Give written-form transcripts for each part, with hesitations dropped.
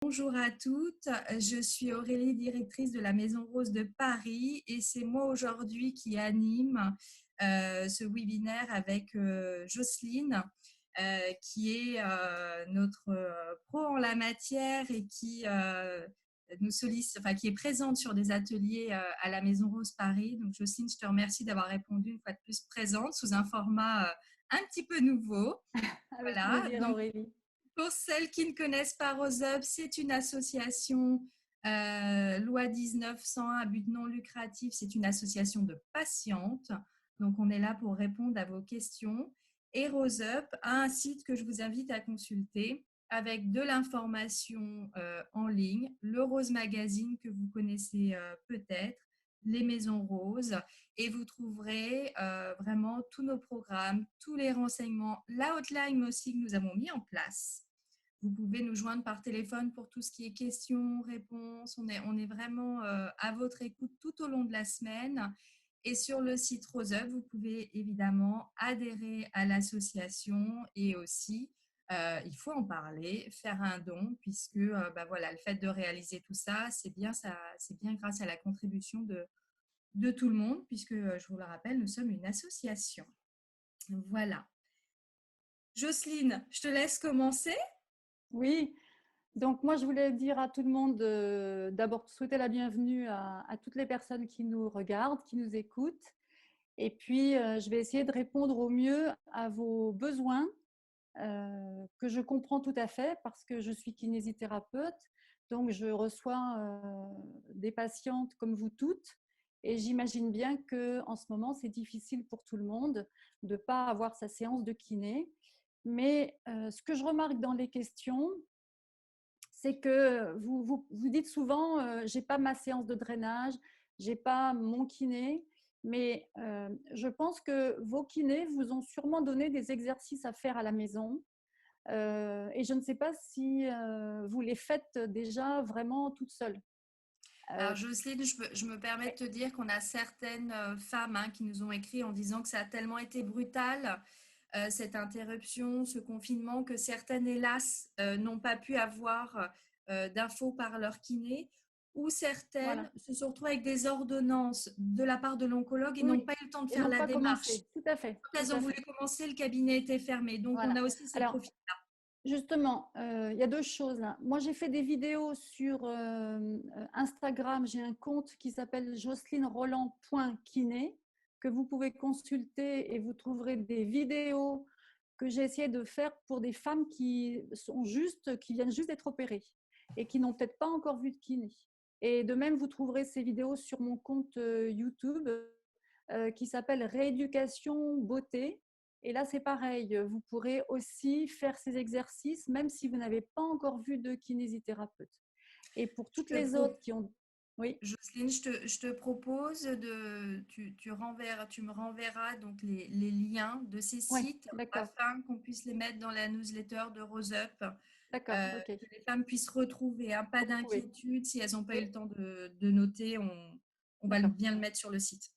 Bonjour à toutes, je suis Aurélie, directrice de la Maison Rose de Paris et c'est moi aujourd'hui qui anime ce webinaire avec Jocelyne qui est notre pro en la matière et qui nous sollicite, enfin, qui est présente sur des ateliers à la Maison Rose Paris. Donc Jocelyne, je te remercie d'avoir répondu une fois de plus présente sous un format un petit peu nouveau. Avec Voilà, plaisir, donc Aurélie. pour celles qui ne connaissent pas Rose Up, c'est une association loi 1901 à but non lucratif. C'est une association de patientes. Donc, on est là pour répondre à vos questions. Et Rose Up a un site que je vous invite à consulter avec de l'information en ligne, le Rose Magazine que vous connaissez peut-être, les Maisons Roses, et vous trouverez vraiment tous nos programmes, tous les renseignements, la hotline aussi que nous avons mis en place. Vous pouvez nous joindre par téléphone pour tout ce qui est questions, réponses. On est vraiment à votre écoute tout au long de la semaine. Et sur le site RoseUp, vous pouvez évidemment adhérer à l'association et aussi, il faut en parler, faire un don, puisque voilà, le fait de réaliser tout ça, c'est bien grâce à la contribution de tout le monde, puisque je vous le rappelle, nous sommes une association. Voilà. Jocelyne, je te laisse commencer. Oui, donc moi je voulais dire à tout le monde, d'abord souhaiter la bienvenue à toutes les personnes qui nous regardent, qui nous écoutent. Et puis je vais essayer de répondre au mieux à vos besoins, que je comprends tout à fait parce que je suis kinésithérapeute. Donc je reçois des patientes comme vous toutes. Et j'imagine bien qu'en ce moment, c'est difficile pour tout le monde de ne pas avoir sa séance de kiné. Mais ce que je remarque dans les questions, c'est que vous dites souvent j'ai pas ma séance de drainage, j'ai pas mon kiné, mais je pense que vos kinés vous ont sûrement donné des exercices à faire à la maison. Et je ne sais pas si vous les faites déjà vraiment toute seule. Alors Jocelyne, je me permets de te dire qu'on a certaines femmes qui nous ont écrit en disant que ça a tellement été brutal, cette interruption, ce confinement, que certaines, hélas, n'ont pas pu avoir d'infos par leur kiné, ou certaines Voilà. se sont retrouvées avec des ordonnances de la part de l'oncologue et Oui, n'ont oui. pas eu le temps de Et faire non la pas démarche. commencer. Tout à fait. Quand Tout elles ont à voulu fait. commencer, le cabinet était fermé. Donc on Voilà. a aussi ce Alors, profil. justement, il y a deux choses là. Moi, j'ai fait des vidéos sur Instagram. J'ai un compte qui s'appelle jocelyneroland.kiné que vous pouvez consulter et vous trouverez des vidéos que j'ai essayé de faire pour des femmes qui viennent juste d'être opérées et qui n'ont peut-être pas encore vu de kiné. Et de même, vous trouverez ces vidéos sur mon compte YouTube qui s'appelle Rééducation Beauté. Et là, c'est pareil, vous pourrez aussi faire ces exercices même si vous n'avez pas encore vu de kinésithérapeute. Et pour Je toutes te les pro- autres qui ont… Oui, Jocelyne, je te propose tu me renverras donc les liens de ces oui, sites d'accord, afin qu'on puisse les mettre dans la newsletter de Rose Up, d'accord, ok. que les femmes puissent retrouver. Hein, pas Retrouver. d'inquiétude, si elles n'ont pas eu Oui, le temps de noter, on va d'accord, bien le mettre sur le site.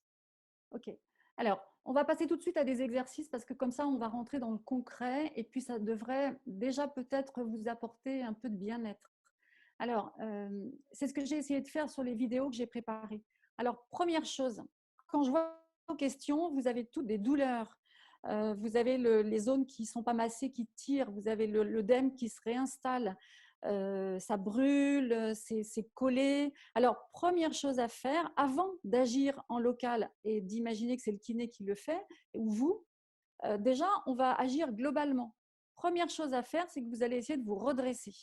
ok. Alors, on va passer tout de suite à des exercices parce que comme ça, on va rentrer dans le concret et puis ça devrait déjà peut-être vous apporter un peu de bien-être. Alors, c'est ce que j'ai essayé de faire sur les vidéos que j'ai préparées. Alors, première chose, quand je vois vos questions, vous avez toutes des douleurs. Vous avez les zones qui ne sont pas massées, qui tirent. Vous avez l'œdème qui se réinstalle. Ça brûle, c'est collé. Alors, première chose à faire, avant d'agir en local et d'imaginer que c'est le kiné qui le fait, ou vous, déjà, on va agir globalement. Première chose à faire, c'est que vous allez essayer de vous redresser.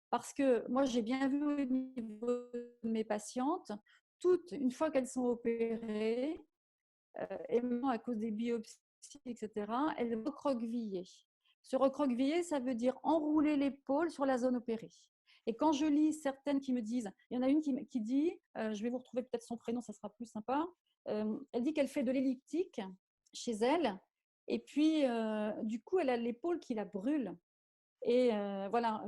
Parce que moi, j'ai bien vu au niveau de mes patientes, toutes, une fois qu'elles sont opérées, et même à cause des biopsies, etc., elles recroquevillaient. Se recroqueviller, ça veut dire enrouler l'épaule sur la zone opérée. Et quand je lis certaines qui me disent, il y en a une qui dit, je vais vous retrouver peut-être son prénom, ça sera plus sympa, elle dit qu'elle fait de l'elliptique chez elle, et puis du coup, elle a l'épaule qui la brûle. Et voilà,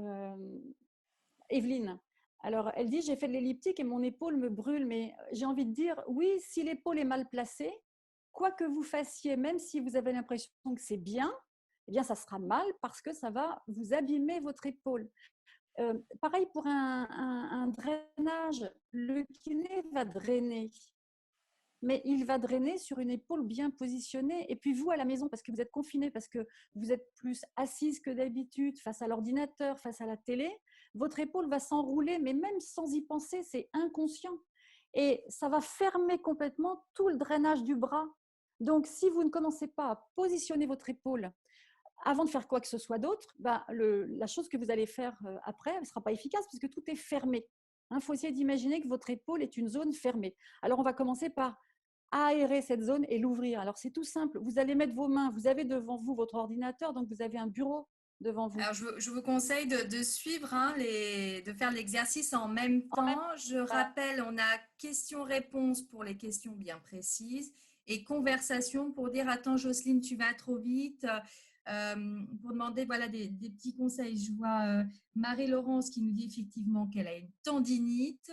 Evelyne. Alors, elle dit, j'ai fait de l'elliptique et mon épaule me brûle, mais j'ai envie de dire, oui, si l'épaule est mal placée, quoi que vous fassiez, même si vous avez l'impression que c'est bien, eh bien, ça sera mal parce que ça va vous abîmer votre épaule. pareil pour un drainage, le kiné va drainer, mais il va drainer sur une épaule bien positionnée. Et puis vous, à la maison, parce que vous êtes confiné, parce que vous êtes plus assise que d'habitude face à l'ordinateur, face à la télé, votre épaule va s'enrouler, mais même sans y penser, c'est inconscient. Et ça va fermer complètement tout le drainage du bras. Donc, si vous ne commencez pas à positionner votre épaule avant de faire quoi que ce soit d'autre, la chose que vous allez faire après, elle ne sera pas efficace puisque tout est fermé. Il faut essayer d'imaginer que votre épaule est une zone fermée. Alors, on va commencer par aérer cette zone et l'ouvrir. Alors, c'est tout simple. Vous allez mettre vos mains, vous avez devant vous votre ordinateur, donc vous avez un bureau devant vous. Alors, je vous conseille de suivre, hein, de faire l'exercice en même En même temps. Je rappelle, on a questions-réponses pour les questions bien précises et conversation pour dire attends Jocelyne, tu vas trop vite. Pour demander voilà, des petits conseils. Je vois Marie-Laurence qui nous dit effectivement qu'elle a une tendinite,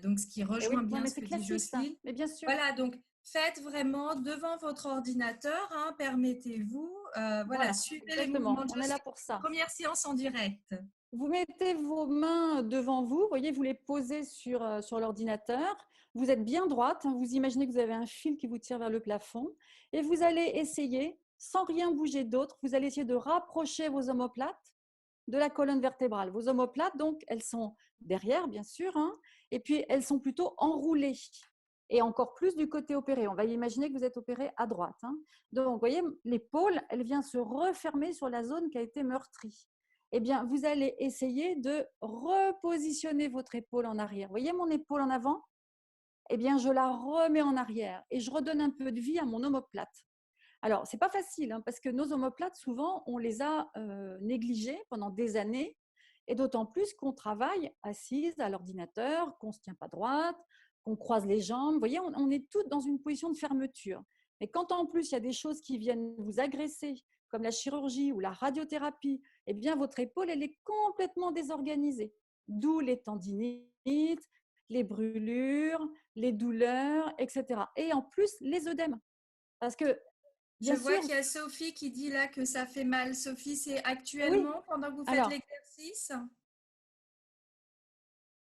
donc ce qui Et oui, rejoint bien mais ce c'est que dit classique ça. Jocelyne. Mais bien sûr. Voilà, donc faites vraiment devant votre ordinateur, hein, permettez-vous, voilà, Voilà, suivez les mouvements exactement. de On est là Jocelyne. pour ça. Première séance en direct. Vous mettez vos mains devant vous, voyez, vous les posez sur l'ordinateur. Vous êtes bien droite, hein, vous imaginez que vous avez un fil qui vous tire vers le plafond et vous allez essayer, sans rien bouger d'autre, vous allez essayer de rapprocher vos omoplates de la colonne vertébrale. Vos omoplates, donc, elles sont derrière, bien sûr, hein, et puis elles sont plutôt enroulées. Et encore plus du côté opéré. On va imaginer que vous êtes opéré à droite, hein. Donc, vous voyez, l'épaule, elle vient se refermer sur la zone qui a été meurtrie. Eh bien, vous allez essayer de repositionner votre épaule en arrière. Vous voyez mon épaule en avant? Eh bien, je la remets en arrière et je redonne un peu de vie à mon omoplate. Alors, ce n'est pas facile, hein, parce que nos omoplates, souvent, on les a négligées pendant des années, et d'autant plus qu'on travaille assise à l'ordinateur, qu'on ne se tient pas droite, qu'on croise les jambes. Vous voyez, on est toutes dans une position de fermeture. Mais quand en plus, il y a des choses qui viennent vous agresser, comme la chirurgie ou la radiothérapie, eh bien, votre épaule, elle est complètement désorganisée. D'où les tendinites, les brûlures, les douleurs, etc. Et en plus, les œdèmes. Parce que Je bien vois sûr, qu'il y a Sophie qui dit là que ça fait mal. Sophie, c'est oui. actuellement pendant que vous faites Alors, l'exercice?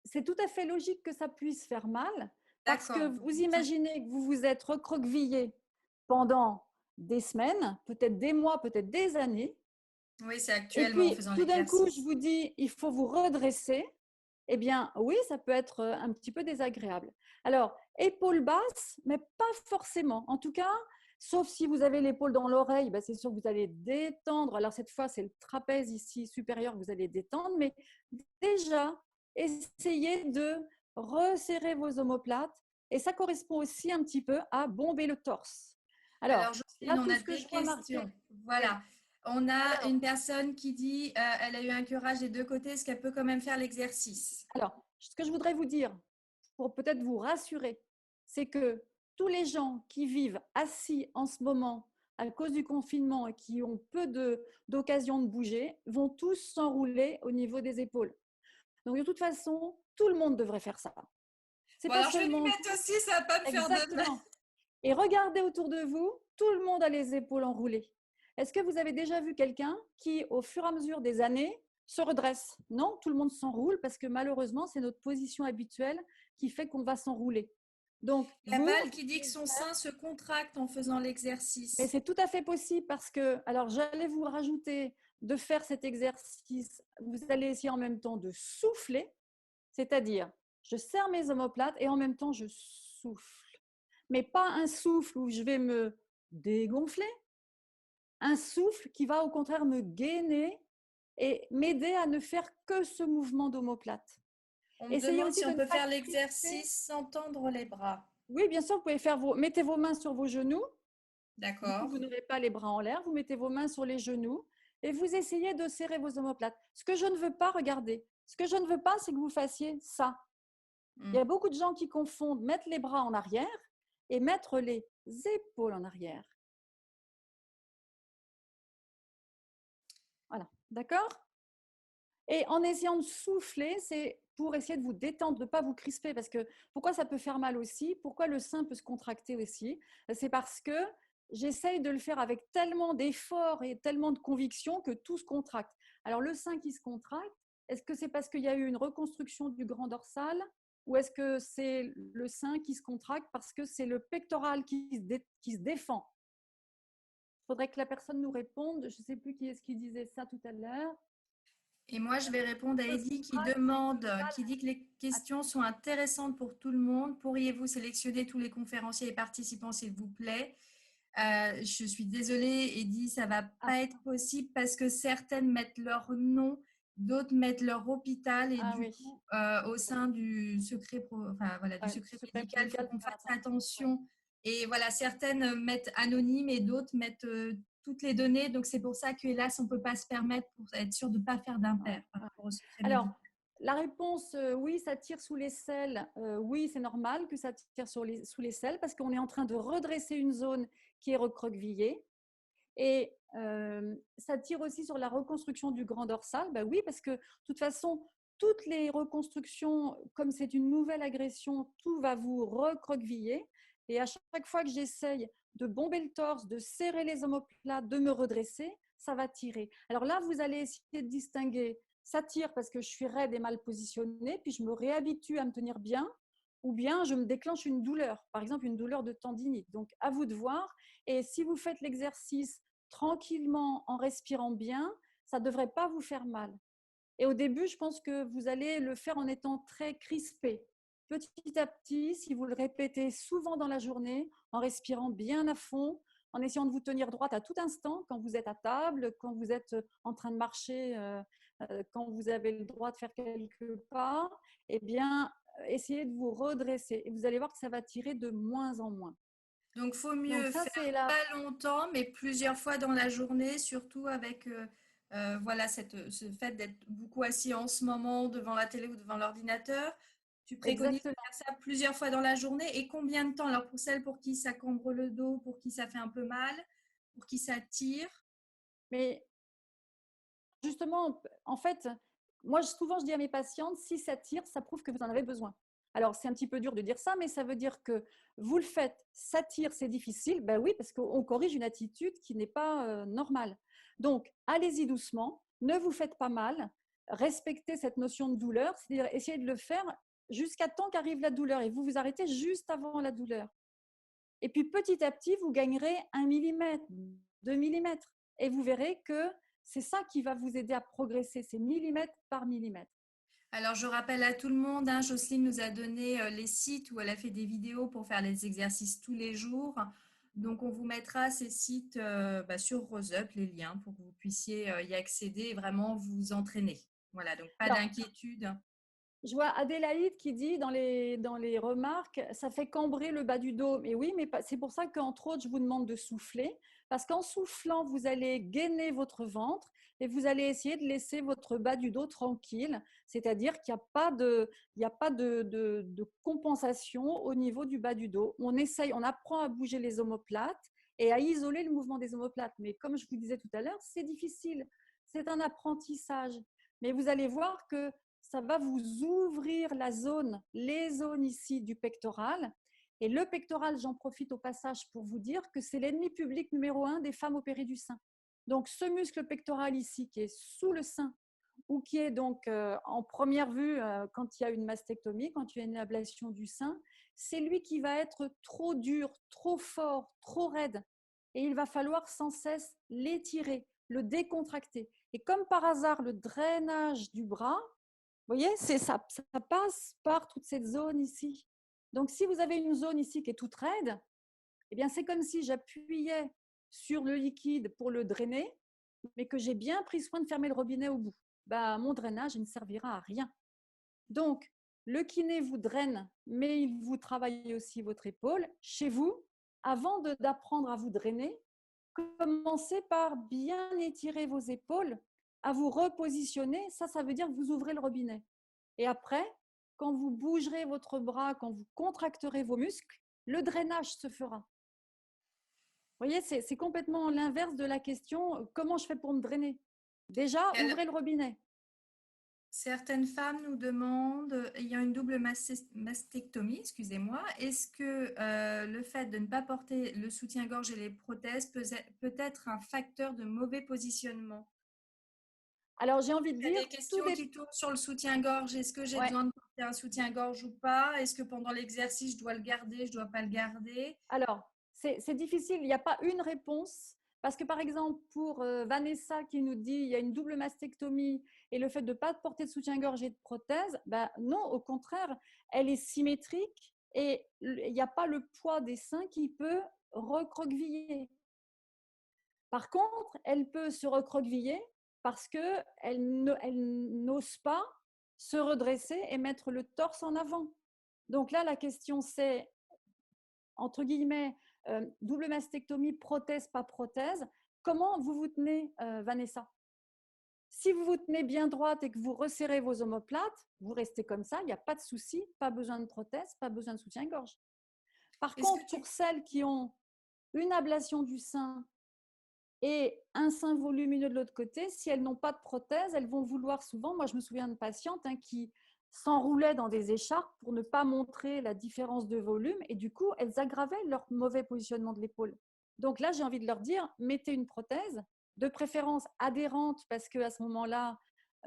c'est tout à fait logique que ça puisse faire mal parce que D'accord. vous imaginez que vous vous êtes recroquevillé pendant des semaines, peut-être des mois, peut-être des années. Oui, c'est Et actuellement en puis, faisant tout d'un coup, je l'exercice. vous dis, il faut vous redresser. Eh bien, oui, ça peut être un petit peu désagréable. Alors, épaule basse, mais pas forcément. En tout cas, sauf si vous avez l'épaule dans l'oreille, ben, c'est sûr que vous allez détendre. Alors, cette fois, c'est le trapèze ici supérieur que vous allez détendre. Mais déjà, essayez de resserrer vos omoplates. Et ça correspond aussi un petit peu à bomber le torse. Alors, Alors, Jocelyne, là, on tout a ce que des je vois marqué. questions. Oui. Voilà. On a Alors, une personne qui dit elle a eu un curage des deux côtés. Est-ce qu'elle peut quand même faire l'exercice? Alors, ce que je voudrais vous dire, pour peut-être vous rassurer, c'est que tous les gens qui vivent assis en ce moment à cause du confinement et qui ont peu d'occasion de bouger vont tous s'enrouler au niveau des épaules. Donc, de toute façon, tout le monde devrait faire ça. C'est Bon, pas alors je vais lui seulement mettre aussi, ça va pas me faire de mal. exactement. Et regardez autour de vous, tout le monde a les épaules enroulées. Est-ce que vous avez déjà vu quelqu'un qui, au fur et à mesure des années, se redresse? Non, tout le monde s'enroule parce que malheureusement, c'est notre position habituelle qui fait qu'on va s'enrouler. Donc, Il y a vous, Val qui dit que son sein se contracte en faisant mais l'exercice. c'est tout à fait possible parce que, alors j'allais vous rajouter de faire cet exercice, vous allez essayer en même temps de souffler, c'est-à-dire je serre mes omoplates et en même temps je souffle. Mais pas un souffle où je vais me dégonfler, un souffle qui va au contraire me gainer et m'aider à ne faire que ce mouvement d'omoplate. On me Essayez demande aussi si de on ne peut pas faire crisper. l'exercice sans tendre les bras. Oui, bien sûr, vous pouvez faire mettez vos mains sur vos genoux. Vous, D'accord. vous n'aurez pas les bras en l'air, vous mettez vos mains sur les genoux et vous essayez de serrer vos omoplates. Ce que je ne veux pas, regardez, ce que je ne veux pas, c'est que vous fassiez ça. Il y a beaucoup de gens qui confondent mettre les bras en arrière et mettre les épaules en arrière. Voilà, d'accord? Et en essayant de souffler, c'est pour essayer de vous détendre, de ne pas vous crisper. Parce que pourquoi ça peut faire mal aussi? Pourquoi le sein peut se contracter aussi? C'est parce que j'essaye de le faire avec tellement d'efforts et tellement de conviction que tout se contracte. Alors le sein qui se contracte, Est-ce que c'est parce qu'il y a eu une reconstruction du grand dorsal ou est-ce que c'est le sein qui se contracte parce que c'est le pectoral qui se défend? Il faudrait que la personne nous réponde. Je ne sais plus qui est-ce qui disait ça tout à l'heure. Et moi, je vais répondre à Se Eddy qui contracte demande, parce qui dit que les que questions sont intéressantes pour tout le monde. Pourriez-vous sélectionner tous les conférenciers et participants, s'il vous plaît? Je suis désolée, Eddy, ça va ah, pas être possible parce que certaines mettent leur nom, d'autres mettent leur hôpital et ah du oui, coup, au sein du secret, enfin voilà, du ouais, secret secret médical, il faut médical, qu'on faire fasse attention. Ouais. attention. Et voilà, certaines mettent anonyme et d'autres mettent toutes les données. Donc c'est pour ça que hélas, on peut pas se permettre pour être sûr de ne pas faire d'impair Ouais, par ouais. rapport au secret Alors, médical. la réponse, oui, ça tire sous les selles. Oui, c'est normal que ça tire sous les selles parce qu'on est en train de redresser une zone qui est recroquevillée. Et ça tire aussi sur la reconstruction du grand dorsal. Ben oui, parce que de toute façon, toutes les reconstructions, comme c'est une nouvelle agression, tout va vous recroqueviller. Et à chaque fois que j'essaye de bomber le torse, de serrer les omoplates, de me redresser, ça va tirer. Alors là, vous allez essayer de distinguer. Ça tire parce que je suis raide et mal positionnée, puis je me réhabitue à me tenir bien, ou bien je me déclenche une douleur, par exemple une douleur de tendinite. Donc, à vous de voir. Et si vous faites l'exercice tranquillement en respirant bien, ça ne devrait pas vous faire mal. Et au début, je pense que vous allez le faire en étant très crispé. Petit à petit, si vous le répétez souvent dans la journée, en respirant bien à fond, en essayant de vous tenir droite à tout instant, quand vous êtes à table, quand vous êtes en train de marcher, quand vous avez le droit de faire quelques pas, eh bien, essayez de vous redresser. Et vous allez voir que ça va tirer de moins en moins. Donc, faut Donc mieux ça, faire c'est la... pas longtemps, mais plusieurs fois dans la journée, surtout avec voilà, ce fait d'être beaucoup assis en ce moment devant la télé ou devant l'ordinateur. Tu préconises de Exactement. faire ça plusieurs fois dans la journée. Et combien de temps? Alors, pour celles pour qui ça cambre le dos, pour qui ça fait un peu mal, pour qui ça tire. Mais justement, en fait, moi, souvent, je dis à mes patientes, si ça tire, ça prouve que vous en avez besoin. Alors, c'est un petit peu dur de dire ça, mais ça veut dire que vous le faites, ça tire, c'est difficile. Ben oui, parce qu'on corrige une attitude qui n'est pas normale. Donc, allez-y doucement, ne vous faites pas mal, respectez cette notion de douleur, c'est-à-dire essayez de le faire jusqu'à temps qu'arrive la douleur et vous vous arrêtez juste avant la douleur. Et puis petit à petit, vous gagnerez 1 millimètre, 2 millimètres. Et vous verrez que c'est ça qui va vous aider à progresser, c'est millimètre par millimètre. Alors, je rappelle à tout le monde, hein, Jocelyne nous a donné les sites où elle a fait des vidéos pour faire les exercices tous les jours. Donc, on vous mettra ces sites sur RoseUp, les liens, pour que vous puissiez y accéder et vraiment vous entraîner. Voilà, donc pas Alors, d'inquiétude. je vois Adélaïde qui dit dans les remarques, ça fait cambrer le bas du dos. Et oui, mais c'est pour ça qu'entre autres, je vous demande de souffler, parce qu'en soufflant, vous allez gainer votre ventre et vous allez essayer de laisser votre bas du dos tranquille, c'est-à-dire qu'il n'y a pas il n'y a pas de compensation au niveau du bas du dos. On essaye, on apprend à bouger les omoplates et à isoler le mouvement des omoplates. Mais comme je vous disais tout à l'heure, c'est difficile. C'est un apprentissage. Mais vous allez voir que ça va vous ouvrir la zone, les zones ici du pectoral. Et le pectoral, j'en profite au passage pour vous dire que c'est l'ennemi public numéro 1 des femmes opérées du sein. Donc ce muscle pectoral ici qui est sous le sein ou qui est donc en première vue quand il y a une mastectomie, quand il y a une ablation du sein, c'est lui qui va être trop dur, trop fort, trop raide. Et il va falloir sans cesse l'étirer, le décontracter. Et comme par hasard, le drainage du bras, vous voyez, ça passe par toute cette zone ici. Donc, si vous avez une zone ici qui est toute raide, eh bien, c'est comme si j'appuyais sur le liquide pour le drainer, mais que j'ai bien pris soin de fermer le robinet au bout. Bah, mon drainage, il ne servira à rien. Donc, le kiné vous draine, mais il vous travaille aussi votre épaule. Chez vous, avant d'apprendre à vous drainer, commencez par bien étirer vos épaules, à vous repositionner. Ça veut dire que vous ouvrez le robinet. Et après, quand vous bougerez votre bras, quand vous contracterez vos muscles, le drainage se fera. Vous voyez, c'est complètement l'inverse de la question comment je fais pour me drainer. Déjà, ouvrez le robinet. Certaines femmes nous demandent, ayant une double mastectomie, excusez-moi, est-ce que le fait de ne pas porter le soutien-gorge et les prothèses peut être un facteur de mauvais positionnement? Alors, j'ai envie de Il y a dire, des questions qui tournent sur le soutien-gorge. Est-ce que j'ai ouais. besoin de porter un soutien-gorge ou pas? Est-ce que pendant l'exercice, je dois le garder, je dois pas le garder? Alors, c'est difficile, il n'y a pas une réponse. Parce que, par exemple, pour Vanessa qui nous dit il y a une double mastectomie et le fait de ne pas porter de soutien-gorge et de prothèse, ben non, au contraire, elle est symétrique et il n'y a pas le poids des seins qui peut recroqueviller. Par contre, elle peut se recroqueviller parce qu'elle n'ose pas se redresser et mettre le torse en avant. Donc là, la question c'est, entre guillemets, double mastectomie, prothèse, pas prothèse. Comment vous vous tenez, Vanessa? Si vous vous tenez bien droite et que vous resserrez vos omoplates, vous restez comme ça, il n'y a pas de souci, pas besoin de prothèse, pas besoin de soutien-gorge. Par Est-ce que contre, tu pour celles qui ont une ablation du sein et un sein volumineux de l'autre côté, si elles n'ont pas de prothèse, elles vont vouloir souvent, moi je me souviens de patientes qui s'enroulaient dans des écharpes pour ne pas montrer la différence de volume et du coup, elles aggravaient leur mauvais positionnement de l'épaule. Donc là, j'ai envie de leur dire, mettez une prothèse, de préférence adhérente parce qu'à ce moment-là,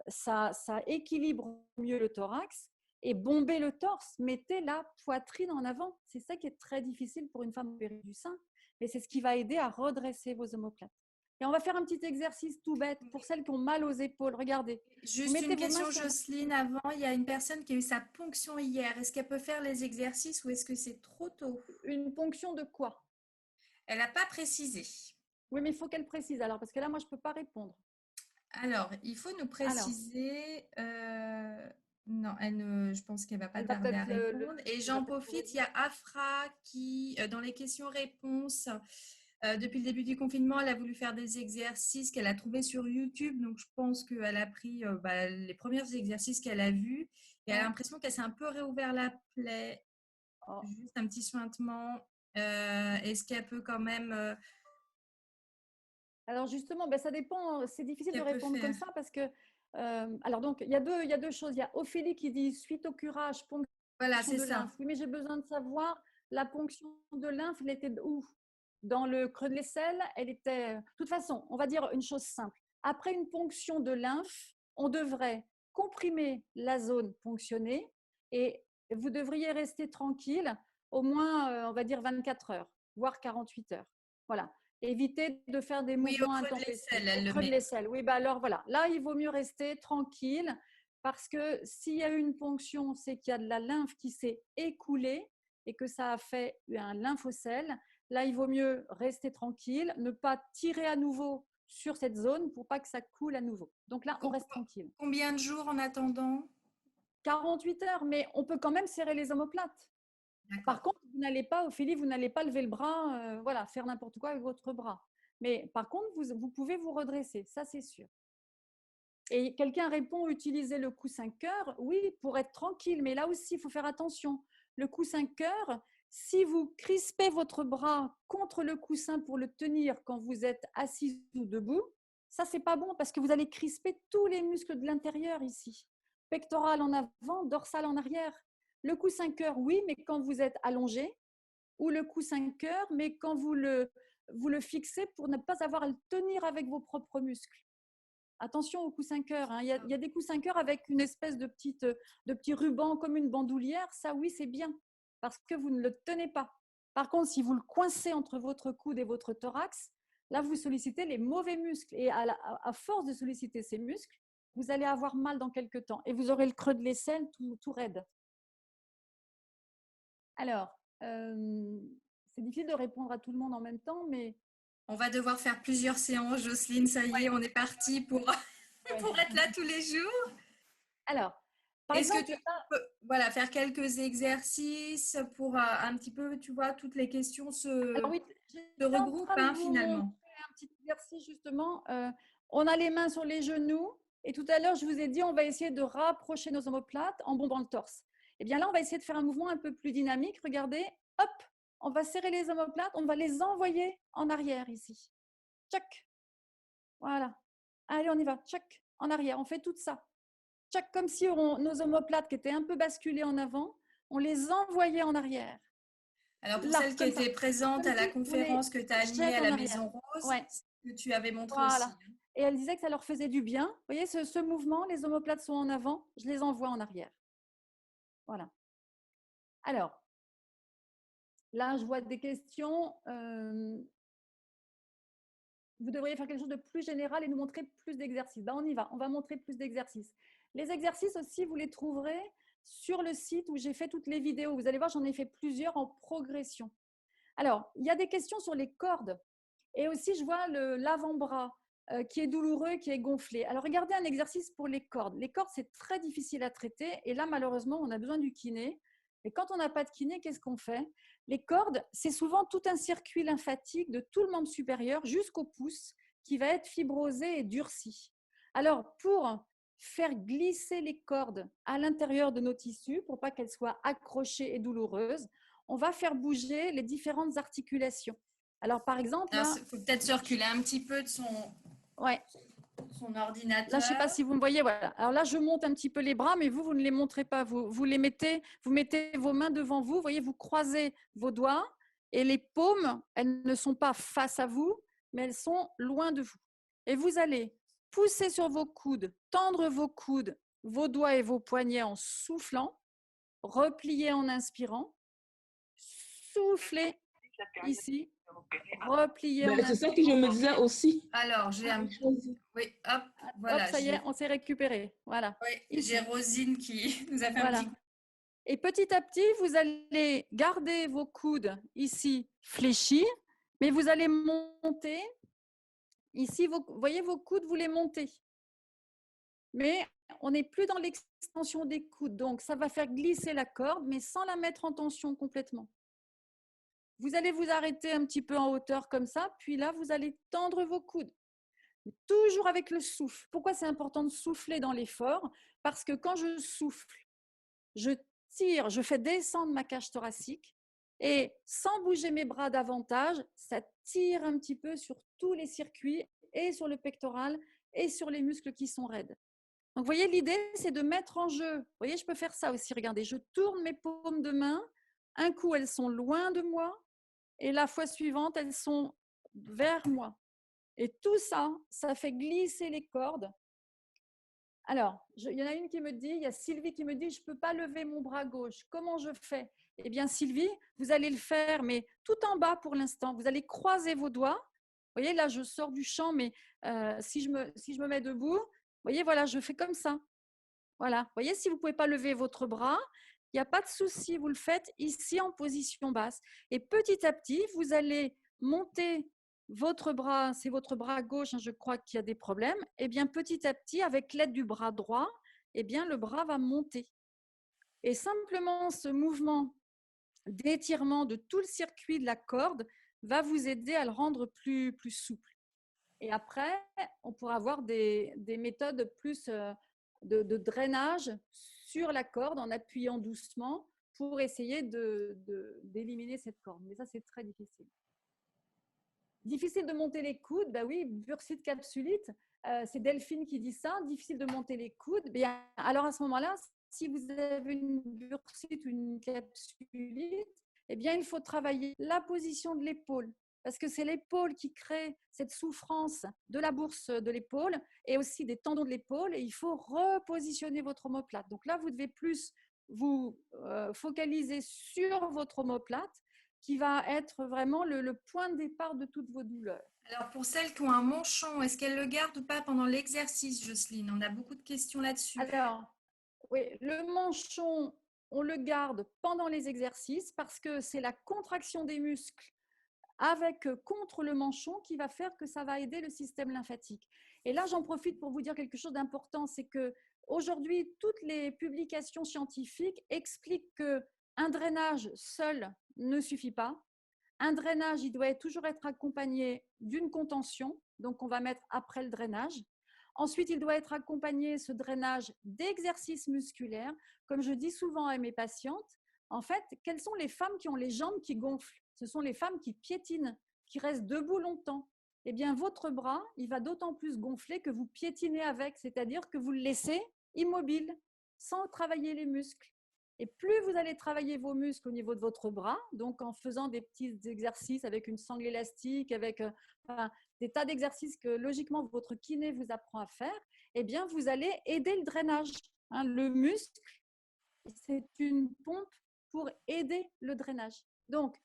ça équilibre mieux le thorax et bombez le torse, mettez la poitrine en avant. C'est ça qui est très difficile pour une femme opérée du sein, mais c'est ce qui va aider à redresser vos omoplates. Et on va faire un petit exercice tout bête pour celles qui ont mal aux épaules. Regardez, vous Juste mettez une vos mains question, sur Jocelyne, avant, il y a une personne qui a eu sa ponction hier. Est-ce qu'elle peut faire les exercices ou est-ce que c'est trop tôt? une ponction de quoi? Elle n'a pas précisé. Oui, mais il faut qu'elle précise alors, parce que là, moi, je ne peux pas répondre. Alors, il faut nous Alors, préciser. Non, je pense qu'elle va pas elle va tarder à peut-être répondre. Et elle va j'en peut-être le profite, il y résoudre. a Afra qui, dans les questions-réponses, depuis le début du confinement, elle a voulu faire des exercices qu'elle a trouvés sur YouTube. Donc, je pense qu'elle a pris les premiers exercices qu'elle a vus. Et elle a Ouais. l'impression qu'elle s'est un peu réouvert la plaie, Oh. juste un petit suintement. Est-ce qu'elle peut quand même. Alors justement, ben, ça dépend, c'est difficile de Qu'elle peut répondre comme faire? ça parce que, alors donc, il y a deux choses. Il y a Ophélie qui dit, suite au curage, Voilà, ponction c'est de ça. lymphe. Oui, mais j'ai besoin de savoir, la ponction de lymphe, elle était où? Dans le creux de l'aisselle, elle était… De toute façon, on va dire une chose simple. Après une ponction de lymphe, on devrait comprimer la zone ponctionnée et vous devriez rester tranquille au moins, on va dire 24 heures, voire 48 heures. Voilà. Éviter de faire des Oui, au mouvements creux de intempestifs. l'aisselle, Au elle le creux de met. l'aisselle. Oui, bah alors voilà. Là, il vaut mieux rester tranquille parce que s'il y a eu une ponction, c'est qu'il y a de la lymphe qui s'est écoulée et que ça a fait un lymphocèle. Là, il vaut mieux rester tranquille, ne pas tirer à nouveau sur cette zone pour pas que ça coule à nouveau. Donc là, on reste tranquille. Combien de jours en attendant? 48 heures, mais on peut quand même serrer les omoplates. Par D'accord. contre, vous n'allez pas, Ophélie, vous n'allez pas lever le bras, voilà, faire n'importe quoi avec votre bras. Mais par contre, vous pouvez vous redresser, ça c'est sûr. Et quelqu'un répond, utiliser le coussin cœur. Oui, pour être tranquille, mais là aussi, il faut faire attention. Le coussin cœur, si vous crispez votre bras contre le coussin pour le tenir quand vous êtes assis ou debout, ça, c'est pas bon parce que vous allez crisper tous les muscles de l'intérieur ici. Pectoral en avant, dorsal en arrière. Le coussin cœur, oui, mais quand vous êtes allongé, ou le coussin cœur, mais quand vous le fixez pour ne pas avoir à le tenir avec vos propres muscles. Attention aux coussins cœur. Hein. Il y a des coussins cœur avec une espèce de petit ruban comme une bandoulière. Ça, oui, c'est bien parce que vous ne le tenez pas. Par contre, si vous le coincez entre votre coude et votre thorax, là, vous sollicitez les mauvais muscles. Et à force de solliciter ces muscles, vous allez avoir mal dans quelques temps et vous aurez le creux de l'aisselle tout raide. Alors, c'est difficile de répondre à tout le monde en même temps, mais… On va devoir faire plusieurs séances, Jocelyne. Ça y est, on est parti pour, Ouais. pour être là tous les jours. Alors, par Est-ce que exemple, tu peux voilà, faire quelques exercices pour un petit peu, tu vois, toutes les questions alors oui, se j'étais en regroupent train de vous finalement. montrer un petit exercice justement. On a les mains sur les genoux et tout à l'heure, je vous ai dit, on va essayer de rapprocher nos omoplates en bombant le torse. Et bien là, on va essayer de faire un mouvement un peu plus dynamique. Regardez, hop, on va serrer les omoplates, on va les envoyer en arrière ici. Tchac, voilà. Allez, on y va. Tchac, en arrière. On fait tout ça. Tchac, comme si nos omoplates qui étaient un peu basculées en avant, on les envoyait en arrière. Alors, pour Là, celles qui comme ça. étaient présentes Comme à la si on les conférence que tu as animée jette à en la arrière. Maison Rose, Ouais, c'est ce que tu avais montré aussi. voilà. Hein. et elles disaient que ça leur faisait du bien. Vous voyez ce mouvement, les omoplates sont en avant, je les envoie en arrière. Voilà. Alors, là, je vois des questions. Vous devriez faire quelque chose de plus général et nous montrer plus d'exercices. Ben, on y va, on va montrer plus d'exercices. Les exercices aussi, vous les trouverez sur le site où j'ai fait toutes les vidéos. Vous allez voir, j'en ai fait plusieurs en progression. Alors, il y a des questions sur les cordes. Et aussi, je vois l'avant-bras qui est douloureux, qui est gonflé. Alors, regardez un exercice pour les cordes. Les cordes, c'est très difficile à traiter. Et là, malheureusement, on a besoin du kiné. Et quand on n'a pas de kiné, qu'est-ce qu'on fait? Les cordes, c'est souvent tout un circuit lymphatique de tout le membre supérieur jusqu'au pouce qui va être fibrosé et durci. Alors, pour faire glisser les cordes à l'intérieur de nos tissus, pour pas qu'elles soient accrochées et douloureuses, on va faire bouger les différentes articulations. Alors, par exemple, il faut peut-être se reculer un petit peu de son ordinateur. Là, je ne sais pas si vous me voyez. Voilà. Alors là, je monte un petit peu les bras, mais vous ne les montrez pas. Vous mettez vos mains devant vous. Vous voyez, vous croisez vos doigts et les paumes, elles ne sont pas face à vous, mais elles sont loin de vous. Et vous allez pousser sur vos coudes, tendre vos coudes, vos doigts et vos poignets en soufflant, replier en inspirant, souffler ici, replier en C'est ça que je me disais aussi. Alors, j'ai un... Oui, hop, voilà. Hop, ça y est, on s'est récupéré. Voilà. Oui, j'ai Rosine qui nous a fait un petit... Et petit à petit, vous allez garder vos coudes ici fléchis, mais vous allez monter. Ici, vous voyez vos coudes, vous les montez. Mais on n'est plus dans l'extension des coudes. Donc, ça va faire glisser la corde, mais sans la mettre en tension complètement. Vous allez vous arrêter un petit peu en hauteur comme ça, puis là, vous allez tendre vos coudes. Toujours avec le souffle. Pourquoi c'est important de souffler dans l'effort? Parce que quand je souffle, je tire, je fais descendre ma cage thoracique et sans bouger mes bras davantage, ça tire un petit peu sur tous les circuits et sur le pectoral et sur les muscles qui sont raides. Donc, vous voyez, l'idée, c'est de mettre en jeu. Vous voyez, je peux faire ça aussi. Regardez, je tourne mes paumes de main. Un coup, elles sont loin de moi et la fois suivante, elles sont vers moi. Et tout ça, ça fait glisser les cordes. Alors, il y en a une qui me dit, il y a Sylvie qui me dit, je ne peux pas lever mon bras gauche. Comment je fais? Eh bien, Sylvie, vous allez le faire, mais tout en bas pour l'instant. Vous allez croiser vos doigts. Vous voyez, là, je sors du champ, mais si je me mets debout, vous voyez, voilà, je fais comme ça. Voilà. Vous voyez, si vous ne pouvez pas lever votre bras, il n'y a pas de souci, vous le faites ici en position basse. Et petit à petit, vous allez monter votre bras, c'est votre bras gauche, je crois qu'il y a des problèmes. Eh bien, petit à petit, avec l'aide du bras droit, eh bien, le bras va monter. Et simplement, ce mouvement d'étirement de tout le circuit de la corde va vous aider à le rendre plus souple. Et après, on pourra avoir des méthodes plus de drainage sur la corde en appuyant doucement pour essayer d'éliminer cette corde. Mais ça, c'est très difficile. Difficile de monter les coudes, ben oui, bursite capsulite, c'est Delphine qui dit ça, difficile de monter les coudes. Bien, alors à ce moment-là, si vous avez une bursite ou une capsulite, eh bien, il faut travailler la position de l'épaule, parce que c'est l'épaule qui crée cette souffrance de la bourse de l'épaule et aussi des tendons de l'épaule, et il faut repositionner votre omoplate. Donc là, vous devez plus vous focaliser sur votre omoplate, qui va être vraiment le point de départ de toutes vos douleurs. Alors, pour celles qui ont un manchon, est-ce qu'elles le gardent ou pas pendant l'exercice, Jocelyne? On a beaucoup de questions là-dessus. Alors, oui, le manchon, on le garde pendant les exercices parce que c'est la contraction des muscles contre le manchon qui va faire que ça va aider le système lymphatique. Et là, j'en profite pour vous dire quelque chose d'important, c'est que aujourd'hui, toutes les publications scientifiques expliquent qu'un drainage seul ne suffit pas. Un drainage, il doit toujours être accompagné d'une contention, donc on va mettre après le drainage. Ensuite, il doit être accompagné, ce drainage, d'exercices musculaires. Comme je dis souvent à mes patientes, en fait, quelles sont les femmes qui ont les jambes qui gonflent? Ce sont les femmes qui piétinent, qui restent debout longtemps. Eh bien, votre bras, il va d'autant plus gonfler que vous piétinez avec, c'est-à-dire que vous le laissez immobile, sans travailler les muscles. Et plus vous allez travailler vos muscles au niveau de votre bras, donc en faisant des petits exercices avec une sangle élastique, avec enfin, des tas d'exercices que logiquement votre kiné vous apprend à faire, eh bien vous allez aider le drainage. Hein. Le muscle, c'est une pompe pour aider le drainage. Donc,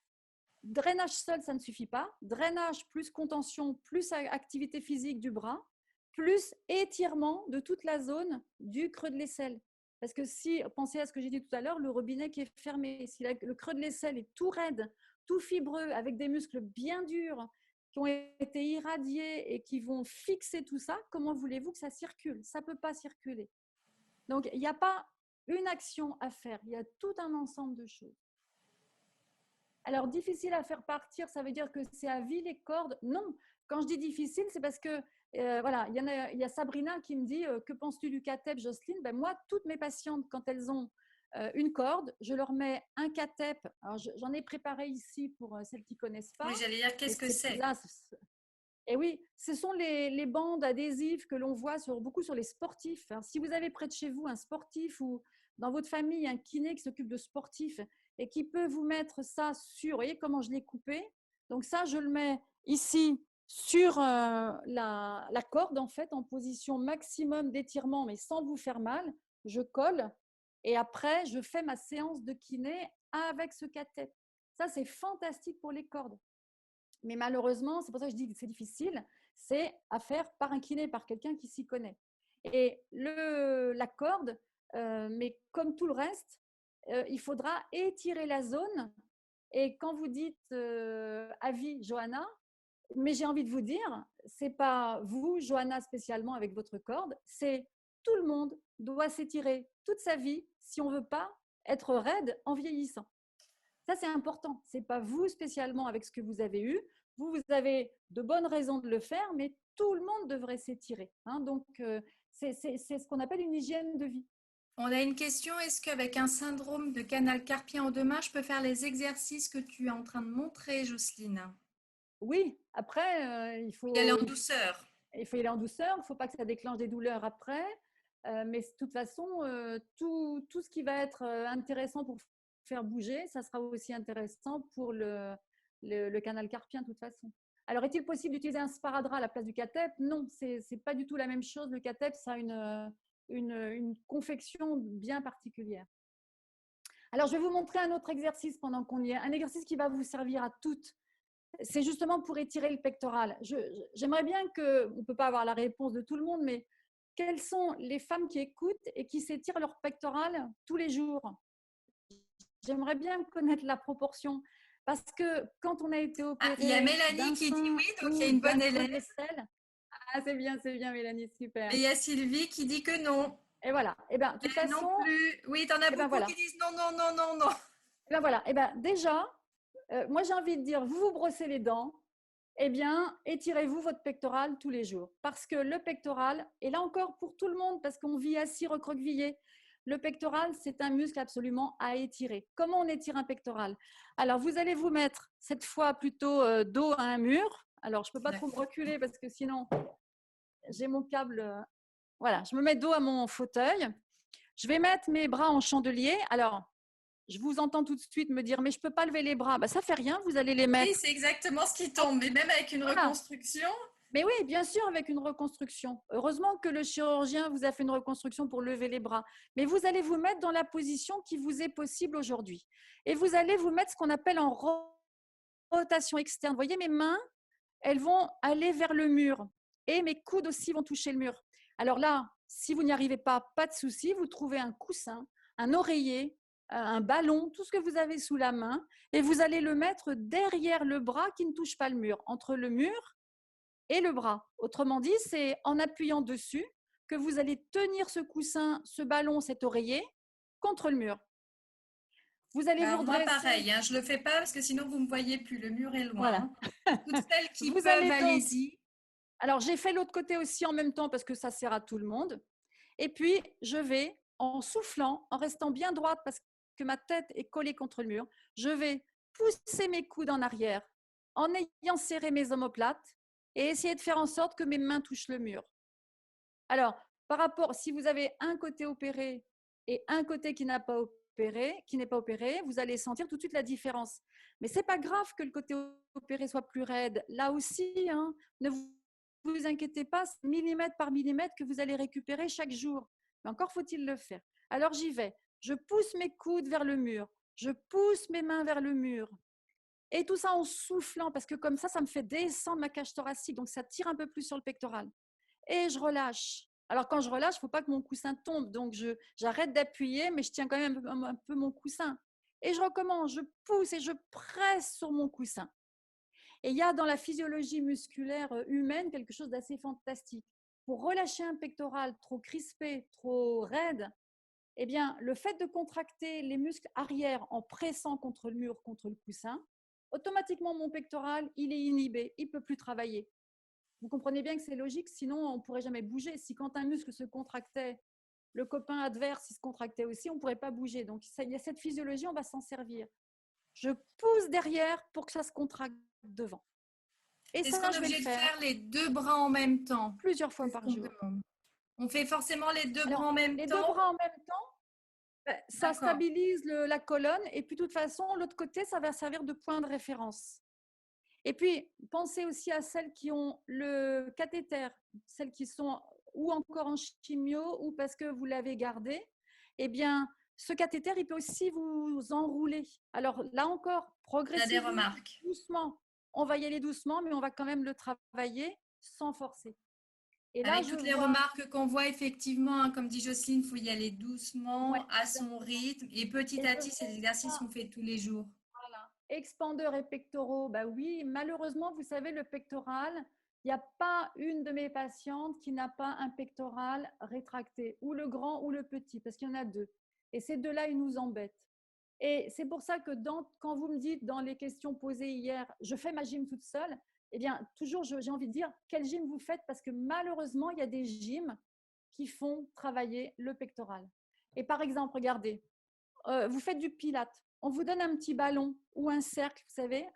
drainage seul, ça ne suffit pas. Drainage plus contention, plus activité physique du bras, plus étirement de toute la zone du creux de l'aisselle. Parce que si, pensez à ce que j'ai dit tout à l'heure, le robinet qui est fermé, si le creux de l'aisselle est tout raide, tout fibreux, avec des muscles bien durs, qui ont été irradiés et qui vont fixer tout ça, comment voulez-vous que ça circule? Ça ne peut pas circuler. Donc, il n'y a pas une action à faire, il y a tout un ensemble de choses. Alors, difficile à faire partir, ça veut dire que c'est à vie les cordes? Non. Quand je dis difficile, c'est parce que, voilà, il y a Sabrina qui me dit que penses-tu du catep, Jocelyne? Ben, moi, toutes mes patientes, quand elles ont une corde, je leur mets un catep. Alors, j'en ai préparé ici pour celles qui ne connaissent pas. Oui, j'allais dire, qu'est-ce que c'est? Et oui, ce sont les bandes adhésives que l'on voit beaucoup sur les sportifs. Alors, si vous avez près de chez vous un sportif ou dans votre famille un kiné qui s'occupe de sportifs et qui peut vous mettre ça sur, vous voyez comment je l'ai coupé? Donc ça, je le mets ici sur la corde, en fait, en position maximum d'étirement, mais sans vous faire mal. Je colle et après, je fais ma séance de kiné avec ce catep. Ça, c'est fantastique pour les cordes. Mais malheureusement, c'est pour ça que je dis que c'est difficile, c'est à faire par un kiné, par quelqu'un qui s'y connaît. Et la corde, mais comme tout le reste, il faudra étirer la zone. Et quand vous dites avis, Johanna, mais j'ai envie de vous dire, c'est pas vous, Johanna, spécialement avec votre corde, c'est tout le monde doit s'étirer toute sa vie si on ne veut pas être raide en vieillissant. Ça, c'est important. Ce n'est pas vous spécialement avec ce que vous avez eu. Vous avez de bonnes raisons de le faire, mais tout le monde devrait s'étirer. Hein. Donc, c'est ce qu'on appelle une hygiène de vie. On a une question. Est-ce qu'avec un syndrome de canal carpien en deux mains, je peux faire les exercices que tu es en train de montrer, Jocelyne? Oui, après, il faut y aller en douceur. Il faut y aller en douceur. Il ne faut pas que ça déclenche des douleurs après. Mais de toute façon, tout ce qui va être intéressant pour faire bouger, ça sera aussi intéressant pour le canal carpien de toute façon. Alors, est-il possible d'utiliser un sparadrap à la place du catep? Non, ce n'est pas du tout la même chose. Le catep, ça a une confection bien particulière. Alors, je vais vous montrer un autre exercice pendant qu'on y est. Un exercice qui va vous servir à toutes. C'est justement pour étirer le pectoral. J'aimerais bien que, on ne peut pas avoir la réponse de tout le monde, mais quelles sont les femmes qui écoutent et qui s'étirent leur pectoral tous les jours? J'aimerais bien connaître la proportion. Parce que quand on a été opéré. Il y a Mélanie qui dit oui, donc il y a une bonne élève. Ah, c'est bien, Mélanie, super. Et il y a Sylvie qui dit que non. Et voilà. Et bien, de toute façon. Non plus. Oui, tu en as beaucoup qui disent non, non, non, non, non. Et bien voilà. Et bien déjà, moi j'ai envie de dire, vous vous brossez les dents, eh bien, étirez-vous votre pectoral tous les jours. Parce que le pectoral, et là encore pour tout le monde, parce qu'on vit assis recroquevillé, le pectoral, c'est un muscle absolument à étirer. Comment on étire un pectoral? Alors, vous allez vous mettre cette fois plutôt dos à un mur. Alors, je ne peux pas trop me reculer parce que sinon, j'ai mon câble. Voilà, je me mets dos à mon fauteuil. Je vais mettre mes bras en chandelier. Alors, je vous entends tout de suite me dire, mais je ne peux pas lever les bras. Ça ne fait rien, vous allez les mettre. Oui, c'est exactement ce qui tombe, mais même avec une reconstruction. Mais oui, bien sûr, avec une reconstruction. Heureusement que le chirurgien vous a fait une reconstruction pour lever les bras. Mais vous allez vous mettre dans la position qui vous est possible aujourd'hui. Et vous allez vous mettre ce qu'on appelle en rotation externe. Vous voyez, mes mains, elles vont aller vers le mur. Et mes coudes aussi vont toucher le mur. Alors là, si vous n'y arrivez pas, pas de souci. Vous trouvez un coussin, un oreiller, un ballon, tout ce que vous avez sous la main. Et vous allez le mettre derrière le bras qui ne touche pas le mur, entre le mur et le bras. Autrement dit, c'est en appuyant dessus que vous allez tenir ce coussin, ce ballon, cet oreiller contre le mur. Vous allez vous redresser. Moi, pareil, hein, je ne le fais pas parce que sinon, vous ne me voyez plus. Le mur est loin. Voilà. Toutes celles qui peuvent, allez-y. Alors, j'ai fait l'autre côté aussi en même temps parce que ça sert à tout le monde. Et puis, je vais, en soufflant, en restant bien droite parce que ma tête est collée contre le mur, je vais pousser mes coudes en arrière en ayant serré mes omoplates et essayer de faire en sorte que mes mains touchent le mur. Alors, par rapport, si vous avez un côté opéré et un côté qui n'a pas opéré, qui n'est pas opéré, vous allez sentir tout de suite la différence. Mais c'est pas grave que le côté opéré soit plus raide. Là aussi, hein, ne vous inquiétez pas, c'est millimètre par millimètre que vous allez récupérer chaque jour. Mais encore faut-il le faire. Alors j'y vais. Je pousse mes coudes vers le mur. Je pousse mes mains vers le mur. Et tout ça en soufflant, parce que comme ça me fait descendre ma cage thoracique. Donc ça tire un peu plus sur le pectoral. Et je relâche. Alors quand je relâche, il ne faut pas que mon coussin tombe. Donc j'arrête d'appuyer, mais je tiens quand même un peu mon coussin. Et je recommence, je pousse et je presse sur mon coussin. Et il y a dans la physiologie musculaire humaine quelque chose d'assez fantastique. Pour relâcher un pectoral trop crispé, trop raide, eh bien, le fait de contracter les muscles arrière en pressant contre le mur, contre le coussin, automatiquement mon pectoral, il est inhibé, il ne peut plus travailler. Vous comprenez bien que c'est logique, sinon on ne pourrait jamais bouger. Si quand un muscle se contractait, le copain adverse il se contractait aussi, on ne pourrait pas bouger. Donc il y a cette physiologie, on va s'en servir. Je pousse derrière pour que ça se contracte devant. Et Est-ce ça, qu'on est je vais le obligé de faire faire les 2 bras en même temps? plusieurs fois C'est ce par qu'on jour. demande. On fait forcément les 2 bras Alors, en même les temps? 2 bras en même temps, ça D'accord. stabilise la colonne. Et puis, de toute façon, l'autre côté, ça va servir de point de référence. Et puis, pensez aussi à celles qui ont le cathéter, celles qui sont ou encore en chimio ou parce que vous l'avez gardé. Eh bien, ce cathéter, il peut aussi vous enrouler. Alors là encore, On a des progressivement, remarques. doucement. On va y aller doucement, mais on va quand même le travailler sans forcer. Et là, Avec je toutes les vois… remarques qu'on voit, effectivement, hein, comme dit Jocelyne, il faut y aller Ouais, doucement, à son exactement. rythme. Et petit Et à je petit, c'est des exercices qu'on fait tous les jours. Voilà. Expandeurs et pectoraux, bah oui, malheureusement, vous savez, le pectoral, il n'y a pas une de mes patientes qui n'a pas un pectoral rétracté, ou le grand ou le petit, parce qu'il y en a deux. Et ces deux-là, ils nous embêtent. Et c'est pour ça que quand vous me dites dans les questions posées hier, je fais ma gym toute seule, eh bien, toujours, j'ai envie de dire, quel gym vous faites? Parce que malheureusement, il y a des gyms qui font travailler le pectoral. Et par exemple, regardez, vous faites du pilate, on vous donne un petit ballon ou un cercle, vous savez,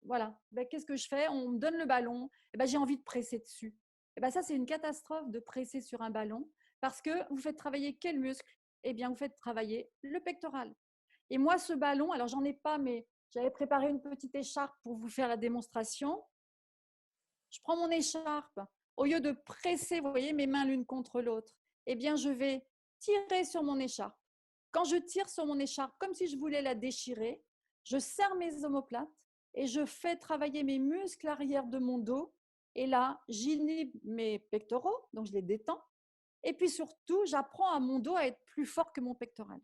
voilà. Ben, qu'est-ce que je fais? On me donne le ballon, et ben, j'ai envie de presser dessus. Et ben, ça, c'est une catastrophe de presser sur un ballon parce que vous faites travailler quel muscle? Eh bien, vous faites travailler le pectoral. Et moi, ce ballon, alors j'en ai pas, mais j'avais préparé une petite écharpe pour vous faire la démonstration. Je prends mon écharpe, au lieu de presser, vous voyez, mes mains l'une contre l'autre, eh bien, je vais tirer sur mon écharpe. Quand je tire sur mon écharpe, comme si je voulais la déchirer, je serre mes omoplates et je fais travailler mes muscles arrière de mon dos. Et là, j'inhibe mes pectoraux, donc je les détends. Et puis surtout, j'apprends à mon dos à être plus fort que mon pectoral.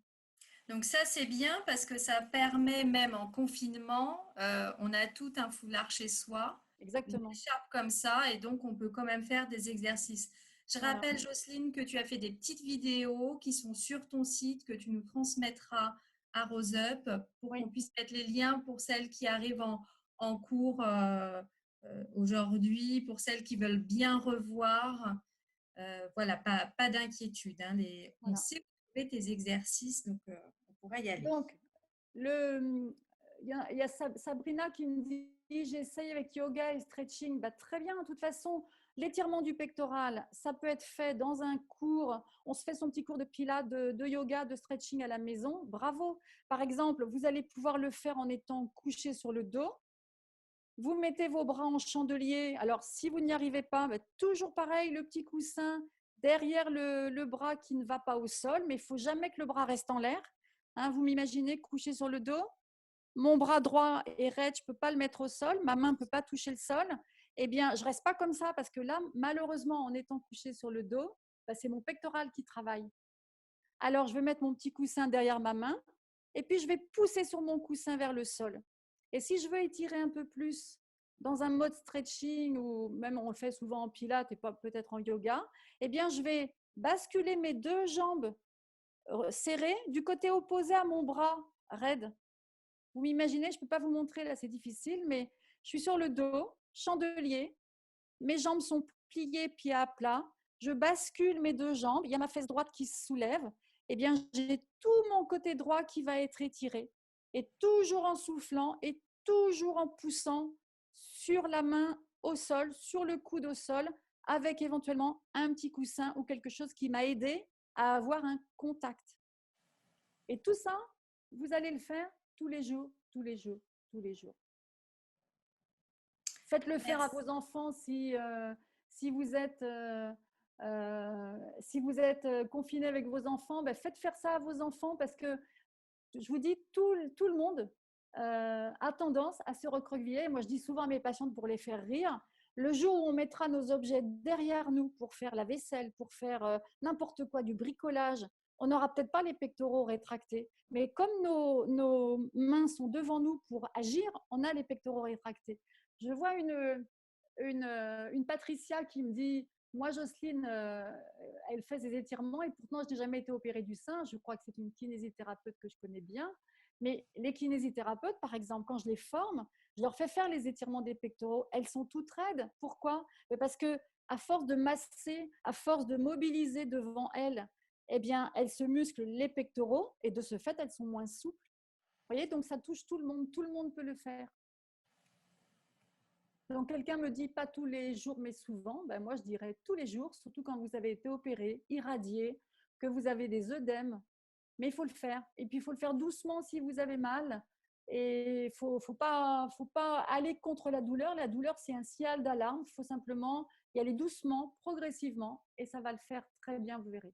Donc ça, c'est bien parce que ça permet, même en confinement, on a tout un foulard chez soi, une Exactement. écharpe comme ça, et donc on peut quand même faire des exercices. Je Voilà. rappelle, Jocelyne, que tu as fait des petites vidéos qui sont sur ton site, que tu nous transmettras à Rose Up pour Oui. qu'on puisse mettre les liens pour celles qui arrivent en cours aujourd'hui, pour celles qui veulent bien revoir. Voilà, pas d'inquiétude, hein, on Voilà. sait trouver tes exercices, donc on pourra y aller. Donc, il y a Sabrina qui me dit j'essaye avec yoga et stretching. Bah, très bien, de toute façon, l'étirement du pectoral, ça peut être fait dans un cours. On se fait son petit cours de pilates, de yoga, de stretching à la maison. Bravo. Par exemple, vous allez pouvoir le faire en étant couché sur le dos. Vous mettez vos bras en chandelier. Alors, si vous n'y arrivez pas, bah, toujours pareil, le petit coussin derrière le bras qui ne va pas au sol, mais il ne faut jamais que le bras reste en l'air. Hein, vous m'imaginez couché sur le dos. Mon bras droit est raide, je ne peux pas le mettre au sol. Ma main ne peut pas toucher le sol. Eh bien, je ne reste pas comme ça parce que là, malheureusement, en étant couché sur le dos, bah, c'est mon pectoral qui travaille. Alors, je vais mettre mon petit coussin derrière ma main et puis je vais pousser sur mon coussin vers le sol. Et si je veux étirer un peu plus dans un mode stretching ou même on le fait souvent en pilates et peut-être en yoga, eh bien, je vais basculer mes deux jambes serrées du côté opposé à mon bras raide. Vous m'imaginez, je ne peux pas vous montrer, là c'est difficile, mais je suis sur le dos, chandelier, mes jambes sont pliées, pieds à plat, je bascule mes deux jambes, il y a ma fesse droite qui se soulève, eh bien j'ai tout mon côté droit qui va être étiré. Et toujours en soufflant et toujours en poussant sur la main au sol, sur le coude au sol, avec éventuellement un petit coussin ou quelque chose qui m'a aidé à avoir un contact. Et tout ça, vous allez le faire tous les jours, tous les jours, tous les jours. Faites-le faire à vos enfants si vous êtes, confiné avec vos enfants. Ben, faites faire ça à vos enfants parce que je vous dis, tout le monde a tendance à se recroqueviller. Moi, je dis souvent à mes patientes pour les faire rire, le jour où on mettra nos objets derrière nous pour faire la vaisselle, pour faire n'importe quoi, du bricolage, on n'aura peut-être pas les pectoraux rétractés. Mais comme nos mains sont devant nous pour agir, on a les pectoraux rétractés. Je vois une Patricia qui me dit, moi, Jocelyne, elle fait ses étirements et pourtant, je n'ai jamais été opérée du sein. Je crois que c'est une kinésithérapeute que je connais bien. Mais les kinésithérapeutes, par exemple, quand je les forme, je leur fais faire les étirements des pectoraux. Elles sont toutes raides. Pourquoi? Parce que à force de masser, à force de mobiliser devant elles, eh bien, elles se musclent les pectoraux et de ce fait, elles sont moins souples. Vous voyez, donc ça touche tout le monde peut le faire. Donc, quelqu'un me dit pas tous les jours, mais souvent. Ben, moi, je dirais tous les jours, surtout quand vous avez été opéré, irradié, que vous avez des œdèmes. Mais il faut le faire. Et puis, il faut le faire doucement si vous avez mal. Et il faut pas aller contre la douleur. La douleur, c'est un signal d'alarme. Il faut simplement y aller doucement, progressivement. Et ça va le faire très bien, vous verrez.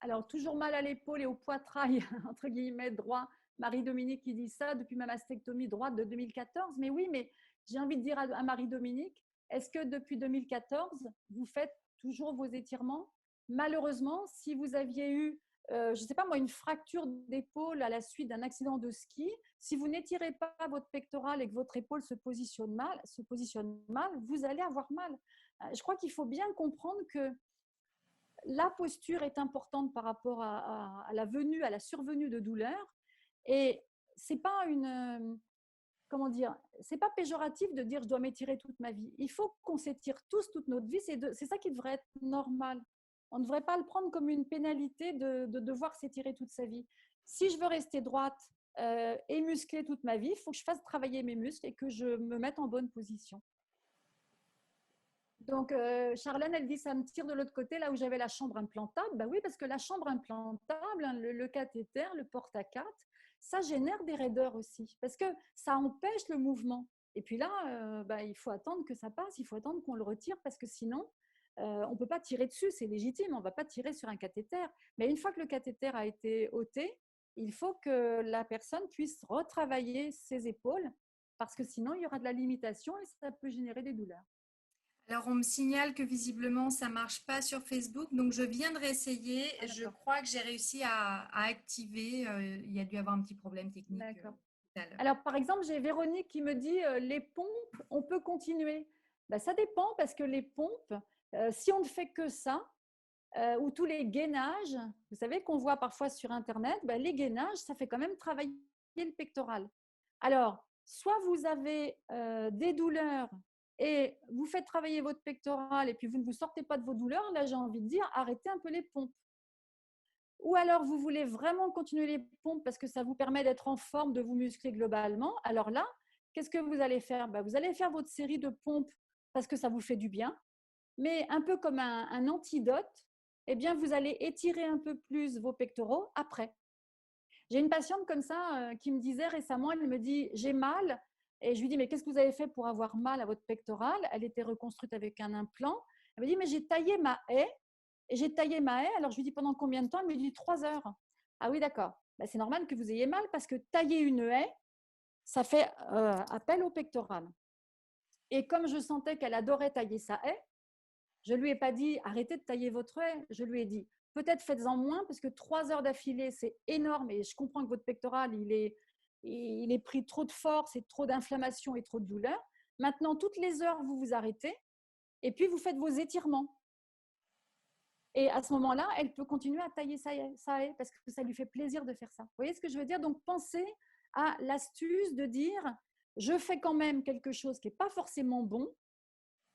Alors, toujours mal à l'épaule et au poitrail, entre guillemets, droit. Marie-Dominique qui dit ça depuis ma mastectomie droite de 2014. Mais oui, mais j'ai envie de dire à Marie-Dominique, est-ce que depuis 2014, vous faites toujours vos étirements? Malheureusement, si vous aviez eu, je ne sais pas moi, une fracture d'épaule à la suite d'un accident de ski, si vous n'étirez pas votre pectoral et que votre épaule se positionne mal, vous allez avoir mal. Je crois qu'il faut bien comprendre que la posture est importante par rapport à la survenue de douleur. Et c'est pas c'est pas péjoratif de dire je dois m'étirer toute ma vie. Il faut qu'on s'étire tous toute notre vie. C'est ça qui devrait être normal. On ne devrait pas le prendre comme une pénalité de devoir s'étirer toute sa vie. Si je veux rester droite et musclée toute ma vie, il faut que je fasse travailler mes muscles et que je me mette en bonne position. Donc, Charlène, elle dit, ça me tire de l'autre côté, là où j'avais la chambre implantable. Ben oui, parce que la chambre implantable, hein, le cathéter, le porte-à-4, ça génère des raideurs aussi, parce que ça empêche le mouvement. Et puis là, il faut attendre que ça passe, il faut attendre qu'on le retire, parce que sinon, on ne peut pas tirer dessus, c'est légitime, on ne va pas tirer sur un cathéter. Mais une fois que le cathéter a été ôté, il faut que la personne puisse retravailler ses épaules, parce que sinon, il y aura de la limitation et ça peut générer des douleurs. Alors, on me signale que visiblement, ça ne marche pas sur Facebook. Donc, je viens de réessayer. Je crois que j'ai réussi à activer. Il y a dû avoir un petit problème technique tout à l'heure. Alors, par exemple, j'ai Véronique qui me dit les pompes, on peut continuer. Ben, ça dépend parce que les pompes, si on ne fait que ça, ou tous les gainages, vous savez qu'on voit parfois sur Internet, ben, les gainages, ça fait quand même travailler le pectoral. Alors, soit vous avez des douleurs et vous faites travailler votre pectoral et puis vous ne vous sortez pas de vos douleurs, là j'ai envie de dire arrêtez un peu les pompes. Ou alors vous voulez vraiment continuer les pompes parce que ça vous permet d'être en forme, de vous muscler globalement. Alors là, qu'est-ce que vous allez faire? Vous allez faire votre série de pompes parce que ça vous fait du bien, mais un peu comme un antidote, eh bien vous allez étirer un peu plus vos pectoraux après. J'ai une patiente comme ça qui me disait récemment, elle me dit j'ai mal. Et je lui dis, mais qu'est-ce que vous avez fait pour avoir mal à votre pectoral? Elle était reconstruite avec un implant. Elle me dit, mais j'ai taillé ma haie. Et j'ai taillé ma haie. Alors, je lui dis, pendant combien de temps? Elle me dit, 3 heures. Ah oui, d'accord. C'est normal que vous ayez mal parce que tailler une haie, ça fait appel au pectoral. Et comme je sentais qu'elle adorait tailler sa haie, je ne lui ai pas dit, arrêtez de tailler votre haie. Je lui ai dit, peut-être faites-en moins parce que 3 heures d'affilée, c'est énorme. Et je comprends que votre pectoral, il est pris trop de force et trop d'inflammation et trop de douleur. Maintenant, toutes les heures, vous vous arrêtez et puis vous faites vos étirements. Et à ce moment-là, elle peut continuer à tailler sa haie parce que ça lui fait plaisir de faire ça. Vous voyez ce que je veux dire? Donc, pensez à l'astuce de dire, je fais quand même quelque chose qui n'est pas forcément bon,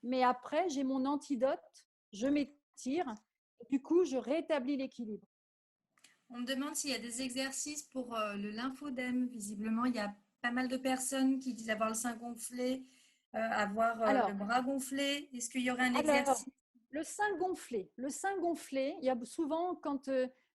mais après, j'ai mon antidote, je m'étire, et du coup, je rétablis l'équilibre. On me demande s'il y a des exercices pour le lymphodème. Visiblement, il y a pas mal de personnes qui disent avoir le sein gonflé, avoir le bras gonflé. Est-ce qu'il y aurait un exercice? Le sein gonflé, il y a souvent quand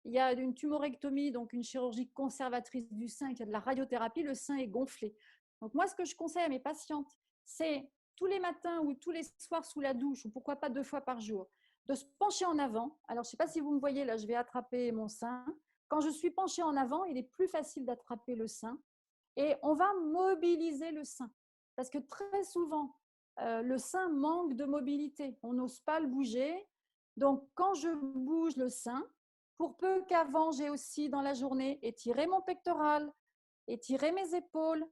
il y a une tumorectomie, donc une chirurgie conservatrice du sein, qui a de la radiothérapie, le sein est gonflé. Donc moi, ce que je conseille à mes patientes, c'est tous les matins ou tous les soirs sous la douche, ou pourquoi pas 2 fois par jour, de se pencher en avant. Alors, je ne sais pas si vous me voyez, là, je vais attraper mon sein. Quand je suis penchée en avant, il est plus facile d'attraper le sein. Et on va mobiliser le sein. Parce que très souvent, le sein manque de mobilité. On n'ose pas le bouger. Donc, quand je bouge le sein, pour peu qu'avant, j'ai aussi dans la journée étiré mon pectoral, étiré mes épaules,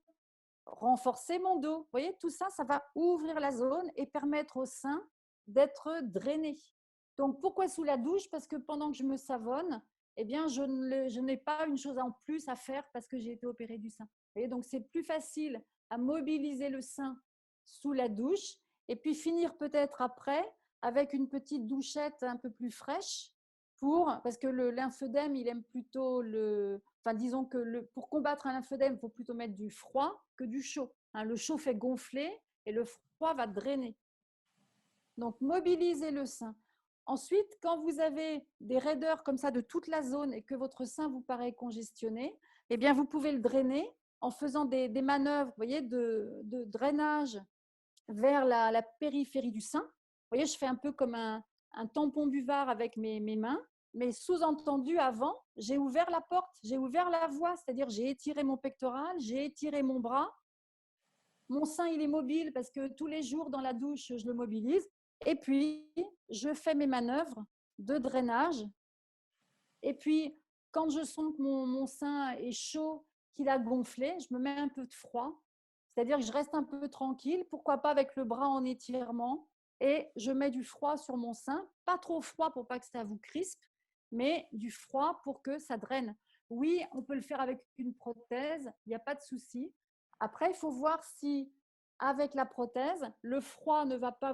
renforcer mon dos. Vous voyez, tout ça, ça va ouvrir la zone et permettre au sein d'être drainé. Donc, pourquoi sous la douche? Parce que pendant que je me savonne, eh bien, je n'ai pas une chose en plus à faire parce que j'ai été opérée du sein. Vous voyez, donc, c'est plus facile à mobiliser le sein sous la douche et puis finir peut-être après avec une petite douchette un peu plus fraîche parce que le lymphœdème, il aime plutôt enfin, disons que pour combattre un lymphœdème, il faut plutôt mettre du froid que du chaud. Hein, le chaud fait gonfler et le froid va drainer. Donc, mobilisez le sein. Ensuite, quand vous avez des raideurs comme ça de toute la zone et que votre sein vous paraît congestionné, eh bien, vous pouvez le drainer en faisant des manœuvres, vous voyez, de drainage vers la périphérie du sein. Vous voyez, je fais un peu comme un tampon buvard avec mes mains, mais sous-entendu avant, j'ai ouvert la porte, j'ai ouvert la voie, c'est-à-dire j'ai étiré mon pectoral, j'ai étiré mon bras. Mon sein, il est mobile parce que tous les jours dans la douche, je le mobilise. Et puis, je fais mes manœuvres de drainage. Et puis, quand je sens que mon sein est chaud, qu'il a gonflé, je me mets un peu de froid. C'est-à-dire que je reste un peu tranquille, pourquoi pas avec le bras en étirement, et je mets du froid sur mon sein, pas trop froid pour pas que ça vous crispe, mais du froid pour que ça draine. Oui, on peut le faire avec une prothèse, il n'y a pas de souci. Après, il faut voir si, avec la prothèse, le froid ne va pas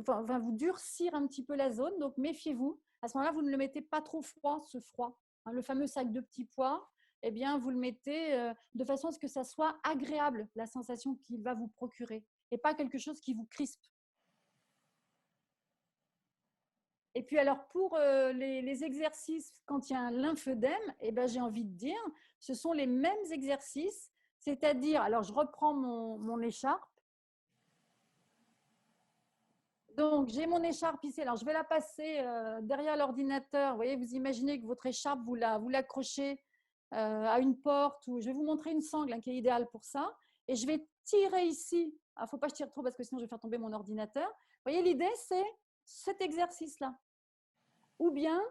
va vous durcir un petit peu la zone, donc méfiez-vous. À ce moment-là, vous ne le mettez pas trop froid, ce froid. Le fameux sac de petits pois, eh bien, vous le mettez de façon à ce que ça soit agréable, la sensation qu'il va vous procurer, et pas quelque chose qui vous crispe. Et puis alors, pour les exercices, quand il y a un lymphœdème, eh ben, j'ai envie de dire, ce sont les mêmes exercices, c'est-à-dire, alors je reprends mon écharpe. Donc, j'ai mon écharpe ici. Alors, je vais la passer derrière l'ordinateur. Vous voyez, vous imaginez que votre écharpe, vous l'accrochez à une porte, ou je vais vous montrer une sangle qui est idéale pour ça. Et je vais tirer ici. Il ne faut pas que je tire trop parce que sinon, je vais faire tomber mon ordinateur. Vous voyez, l'idée, c'est cet exercice-là. Ou bien,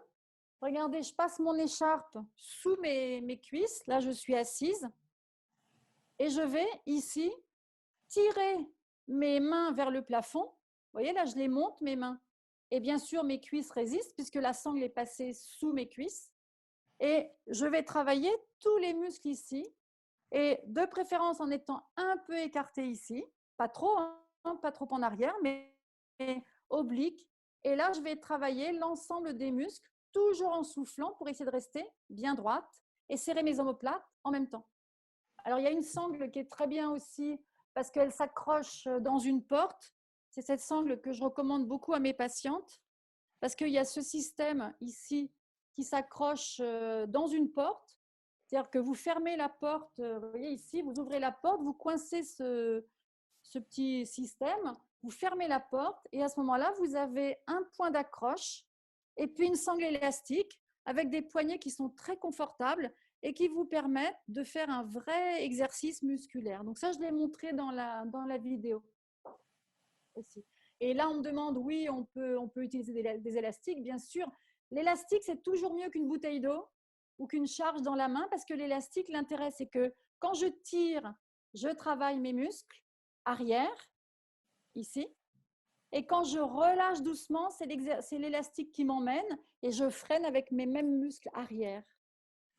regardez, je passe mon écharpe sous mes cuisses. Là, je suis assise. Et je vais ici tirer mes mains vers le plafond. Vous voyez, là, je les monte, mes mains. Et bien sûr, mes cuisses résistent puisque la sangle est passée sous mes cuisses. Et je vais travailler tous les muscles ici. Et de préférence en étant un peu écarté ici. Pas trop, hein, pas trop en arrière, mais oblique. Et là, je vais travailler l'ensemble des muscles, toujours en soufflant pour essayer de rester bien droite et serrer mes omoplates en même temps. Alors, il y a une sangle qui est très bien aussi parce qu'elle s'accroche dans une porte. C'est cette sangle que je recommande beaucoup à mes patientes parce qu'il y a ce système ici qui s'accroche dans une porte. C'est-à-dire que vous fermez la porte, vous voyez ici, vous ouvrez la porte, vous coincez ce petit système, vous fermez la porte et à ce moment-là, vous avez un point d'accroche et puis une sangle élastique avec des poignets qui sont très confortables et qui vous permettent de faire un vrai exercice musculaire. Donc ça, je l'ai montré dans la vidéo aussi. Et là, on me demande, oui, on peut utiliser des élastiques, bien sûr. L'élastique, c'est toujours mieux qu'une bouteille d'eau ou qu'une charge dans la main parce que l'élastique, l'intérêt, c'est que quand je tire, je travaille mes muscles arrière, ici. Et quand je relâche doucement, c'est l'élastique qui m'emmène et je freine avec mes mêmes muscles arrière.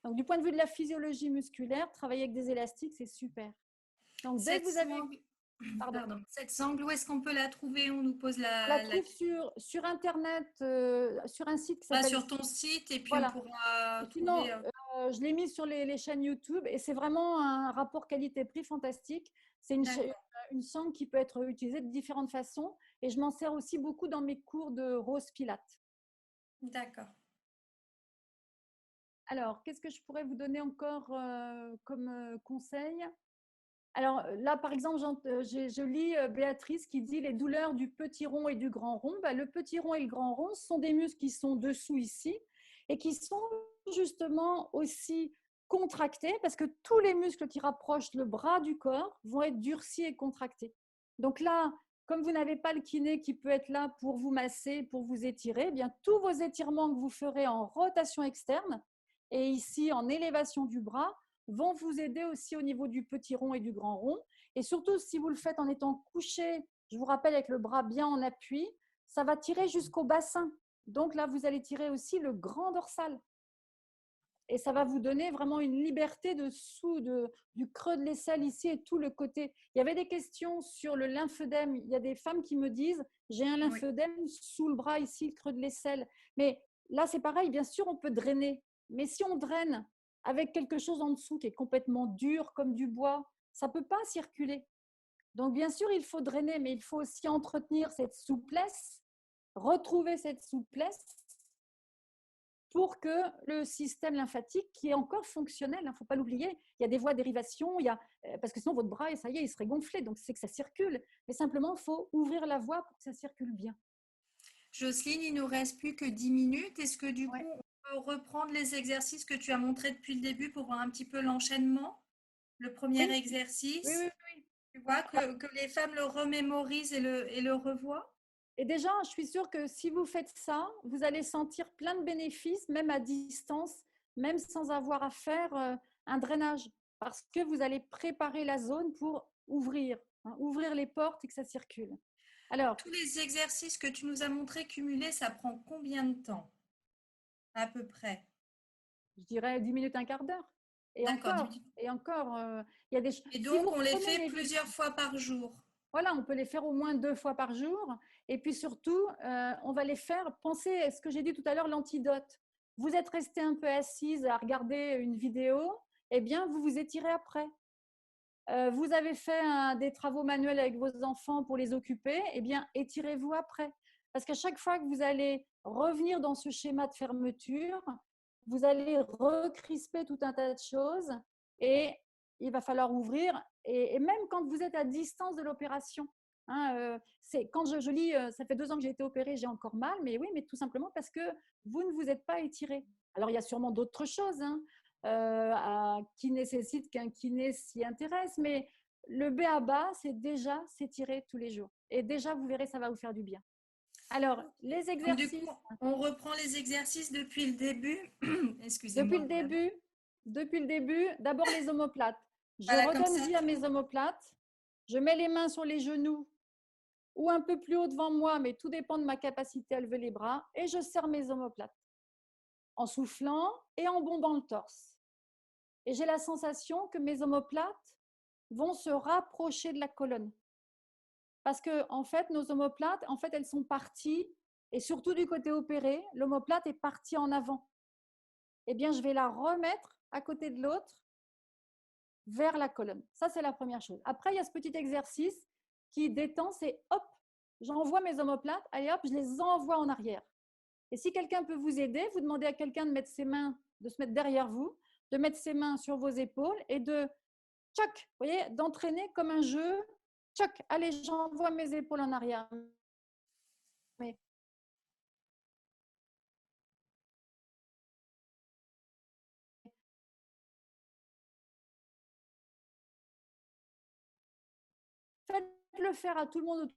Donc, du point de vue de la physiologie musculaire, travailler avec des élastiques, c'est super. Donc, dès que vous avez… Pardon. Cette sangle, où est-ce qu'on peut la trouver? On nous pose On la trouve sur Internet, sur un site qui s'appelle… sur ton site, et puis voilà. on pourra Sinon, trouver… je l'ai mis sur les chaînes YouTube et c'est vraiment un rapport qualité-prix fantastique. C'est une sangle qui peut être utilisée de différentes façons et je m'en sers aussi beaucoup dans mes cours de Rose Pilates. D'accord. Alors, qu'est-ce que je pourrais vous donner encore comme conseil? Alors là, par exemple, je lis Béatrice qui dit les douleurs du petit rond et du grand rond. Ben, le petit rond et le grand rond sont des muscles qui sont dessous ici et qui sont justement aussi contractés parce que tous les muscles qui rapprochent le bras du corps vont être durcis et contractés. Donc là, comme vous n'avez pas le kiné qui peut être là pour vous masser, pour vous étirer, eh bien tous vos étirements que vous ferez en rotation externe et ici en élévation du bras vont vous aider aussi au niveau du petit rond et du grand rond. Et surtout, si vous le faites en étant couché, je vous rappelle avec le bras bien en appui, ça va tirer jusqu'au bassin. Donc là, vous allez tirer aussi le grand dorsal. Et ça va vous donner vraiment une liberté dessous du creux de l'aisselle ici et tout le côté. Il y avait des questions sur le lymphœdème. Il y a des femmes qui me disent, j'ai un lymphœdème sous le bras ici, le creux de l'aisselle. Mais là, c'est pareil, bien sûr, on peut drainer. Mais si on draine avec quelque chose en dessous qui est complètement dur, comme du bois, ça ne peut pas circuler. Donc, bien sûr, il faut drainer, mais il faut aussi entretenir cette souplesse, retrouver cette souplesse pour que le système lymphatique, qui est encore fonctionnel, il ne faut pas l'oublier, il y a des voies de dérivation, parce que sinon votre bras, et ça y est, il serait gonflé, donc c'est que ça circule. Mais simplement, il faut ouvrir la voie pour que ça circule bien. Jocelyne, il ne nous reste plus que 10 minutes. Est-ce que du coup, on peut reprendre les exercices que tu as montrés depuis le début pour voir un petit peu l'enchaînement? Le premier exercice, Oui. tu vois, que les femmes le remémorisent et le revoient? Et déjà, je suis sûre que si vous faites ça, vous allez sentir plein de bénéfices, même à distance, même sans avoir à faire un drainage, parce que vous allez préparer la zone pour ouvrir, ouvrir les portes et que ça circule. Alors, tous les exercices que tu nous as montrés cumulés, ça prend combien de temps à peu près? je dirais 10 minutes, un quart d'heure. Et D'accord. encore, il y a des. Et Si donc, vous on les prenez fait plusieurs fois par jour. Voilà, on peut les faire au moins 2 fois par jour. Et puis surtout, on va les faire, pensez à ce que j'ai dit tout à l'heure, l'antidote. Vous êtes resté un peu assise à regarder une vidéo, eh bien, vous vous étirez après. Vous avez fait des travaux manuels avec vos enfants pour les occuper, eh bien, étirez-vous après. Parce qu'à chaque fois que vous allez revenir dans ce schéma de fermeture, vous allez recrisper tout un tas de choses et il va falloir ouvrir. Et même quand vous êtes à distance de l'opération, quand je lis, ça fait 2 ans que j'ai été opérée, j'ai encore mal, mais oui, mais tout simplement parce que vous ne vous êtes pas étiré. Alors, il y a sûrement d'autres choses, qui nécessitent qu'un kiné s'y intéresse, mais le b.a.-ba, c'est déjà s'étirer tous les jours. Et déjà, vous verrez, ça va vous faire du bien. Alors, les exercices. Donc, du coup, on reprend les exercices depuis le début. Depuis Excusez-moi. le début, d'abord les omoplates. Je Voilà, comme redonne ça. vie à mes omoplates. Je mets les mains sur les genoux ou un peu plus haut devant moi, mais tout dépend de ma capacité à lever les bras. Et je serre mes omoplates en soufflant et en bombant le torse. Et j'ai la sensation que mes omoplates vont se rapprocher de la colonne. Parce que, en fait, nos omoplates, en fait, elles sont parties, et surtout du côté opéré, l'omoplate est partie en avant. Eh bien, je vais la remettre à côté de l'autre vers la colonne. Ça, c'est la première chose. Après, il y a ce petit exercice qui détend, c'est hop, j'envoie mes omoplates, allez hop, je les envoie en arrière. Et si quelqu'un peut vous aider, vous demandez à quelqu'un de mettre ses mains, de se mettre derrière vous, de mettre ses mains sur vos épaules et de tchoc, vous voyez, d'entraîner comme un jeu. Tchoc, allez, j'envoie mes épaules en arrière. Mais faites-le faire à tout le monde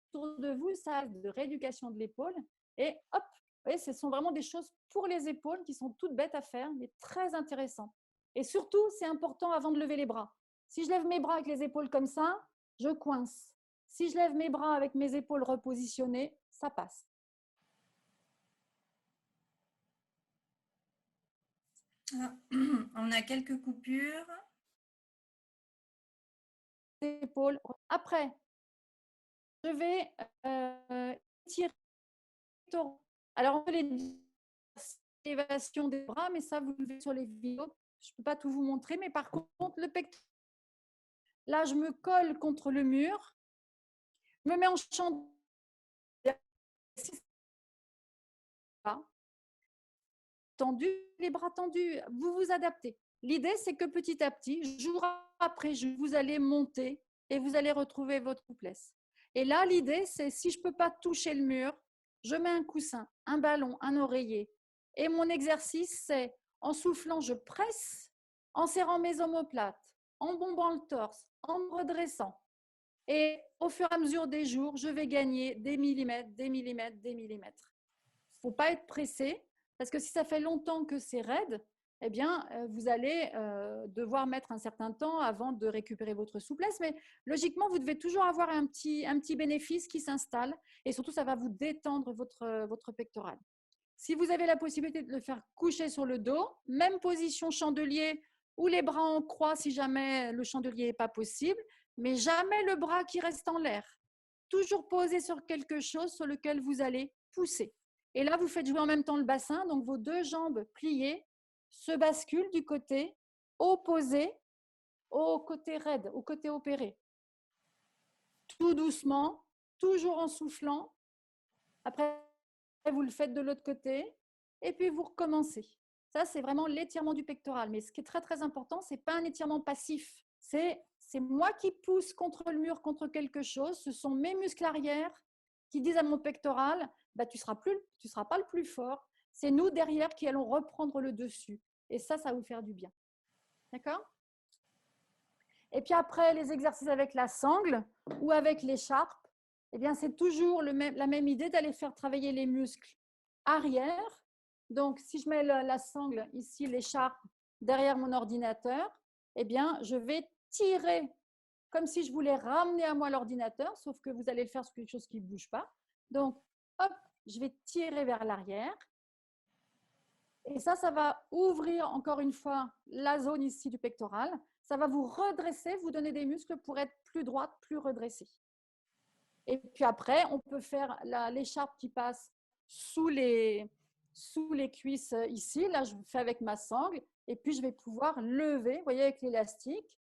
autour de vous, ça de rééducation de l'épaule. Et hop, vous voyez, ce sont vraiment des choses pour les épaules qui sont toutes bêtes à faire, mais très intéressantes. Et surtout, c'est important avant de lever les bras. Si je lève mes bras avec les épaules comme ça, je coince. Si je lève mes bras avec mes épaules repositionnées, ça passe. On a quelques coupures. Épaules. Après, je vais tirer. Alors, on peut les élévation des bras, mais ça, vous le verrez sur les vidéos. Je ne peux pas tout vous montrer, mais par contre, le pectoral, là, je me colle contre le mur, me mets en champ. tendus, les bras tendus, vous vous adaptez. L'idée, c'est que petit à petit, jour après jour, vous allez monter et vous allez retrouver votre souplesse. Et là, l'idée, c'est si je ne peux pas toucher le mur, je mets un coussin, un ballon, un oreiller. Et mon exercice, c'est en soufflant, je presse, en serrant mes omoplates, en bombant le torse, en me redressant. Et au fur et à mesure des jours, je vais gagner des millimètres, des millimètres, des millimètres. Il ne faut pas être pressé, parce que si ça fait longtemps que c'est raide, eh bien, vous allez devoir mettre un certain temps avant de récupérer votre souplesse. Mais logiquement, vous devez toujours avoir un petit bénéfice qui s'installe. Et surtout, ça va vous détendre votre pectoral. Si vous avez la possibilité de le faire coucher sur le dos, même position chandelier ou les bras en croix si jamais le chandelier n'est pas possible, mais jamais le bras qui reste en l'air. Toujours posé sur quelque chose sur lequel vous allez pousser. Et là, vous faites jouer en même temps le bassin, donc vos deux jambes pliées se basculent du côté opposé au côté raide, au côté opéré. Tout doucement, toujours en soufflant. Après, vous le faites de l'autre côté et puis vous recommencez. Ça, c'est vraiment l'étirement du pectoral. Mais ce qui est très, très important, ce n'est pas un étirement passif. C'est moi qui pousse contre le mur, contre quelque chose. Ce sont mes muscles arrière qui disent à mon pectoral, bah, tu seras pas le plus fort. C'est nous derrière qui allons reprendre le dessus. Et ça va vous faire du bien. D'accord? Et puis après, les exercices avec la sangle ou avec l'écharpe, eh bien, c'est toujours la même idée d'aller faire travailler les muscles arrière. Donc, si je mets la sangle ici, l'écharpe derrière mon ordinateur, eh bien, je vais tirer comme si je voulais ramener à moi l'ordinateur, sauf que vous allez le faire sur quelque chose qui ne bouge pas. Donc, hop, je vais tirer vers l'arrière. Et ça va ouvrir encore une fois la zone ici du pectoral. Ça va vous redresser, vous donner des muscles pour être plus droite, plus redressée. Et puis après, on peut faire l'écharpe qui passe sous les cuisses ici. Là, je fais avec ma sangle. Et puis, je vais pouvoir lever, vous voyez, avec l'élastique.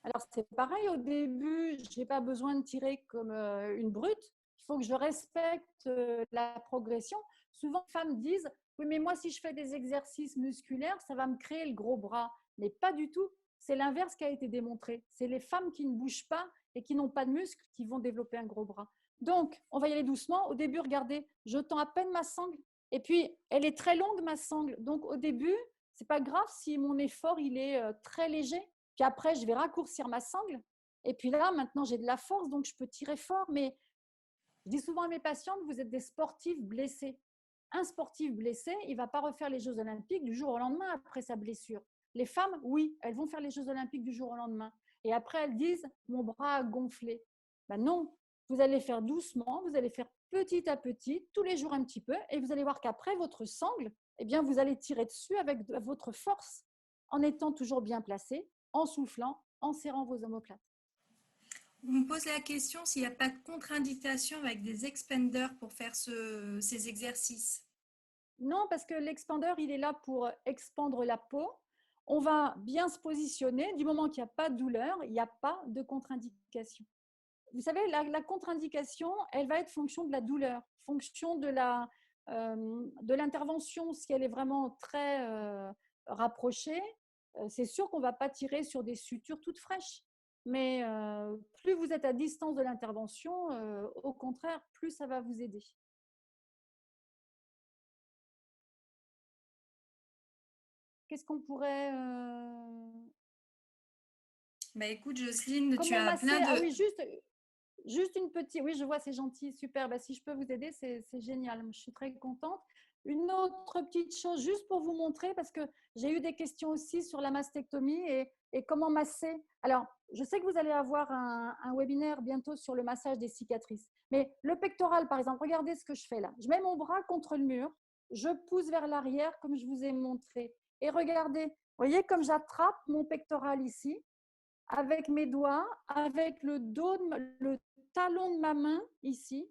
Alors, c'est pareil, au début, je n'ai pas besoin de tirer comme une brute. Il faut que je respecte la progression. Souvent, les femmes disent, oui, mais moi, si je fais des exercices musculaires, ça va me créer le gros bras. Mais pas du tout. C'est l'inverse qui a été démontré. C'est les femmes qui ne bougent pas et qui n'ont pas de muscles qui vont développer un gros bras. Donc, on va y aller doucement. Au début, regardez, je tends à peine ma sangle. Et puis, elle est très longue, ma sangle. Donc, au début, ce n'est pas grave si mon effort il est très léger. Puis après, je vais raccourcir ma sangle. Et puis là, maintenant, j'ai de la force, donc je peux tirer fort. Mais je dis souvent à mes patientes, vous êtes des sportifs blessés. Un sportif blessé, il ne va pas refaire les Jeux Olympiques du jour au lendemain après sa blessure. Les femmes, oui, elles vont faire les Jeux Olympiques du jour au lendemain. Et après, elles disent, mon bras a gonflé. Ben non, vous allez faire doucement, vous allez faire petit à petit, tous les jours un petit peu, et vous allez voir qu'après, votre sangle, eh bien, vous allez tirer dessus avec votre force, en étant toujours bien placé, en soufflant, en serrant vos omoplates. On me pose la question s'il n'y a pas de contre-indication avec des expanders pour faire ces exercices. Non, parce que l'expander, il est là pour expandre la peau. On va bien se positionner. Du moment qu'il n'y a pas de douleur, il n'y a pas de contre-indication. Vous savez, la contre-indication, elle va être fonction de la douleur, fonction de l'intervention. Si elle est vraiment très rapprochée, c'est sûr qu'on ne va pas tirer sur des sutures toutes fraîches. Mais plus vous êtes à distance de l'intervention, au contraire, plus ça va vous aider. Qu'est-ce qu'on pourrait… Bah écoute, Jocelyne, tu Comment as masser? plein de… Ah oui, juste une petite… Oui, je vois, c'est gentil, super. Bah, si je peux vous aider, c'est génial. Je suis très contente. Une autre petite chose, juste pour vous montrer, parce que j'ai eu des questions aussi sur la mastectomie et comment masser. Alors, je sais que vous allez avoir un webinaire bientôt sur le massage des cicatrices. Mais le pectoral, par exemple, regardez ce que je fais là. Je mets mon bras contre le mur, je pousse vers l'arrière comme je vous ai montré. Et regardez, vous voyez comme j'attrape mon pectoral ici avec mes doigts, avec le talon de ma main ici,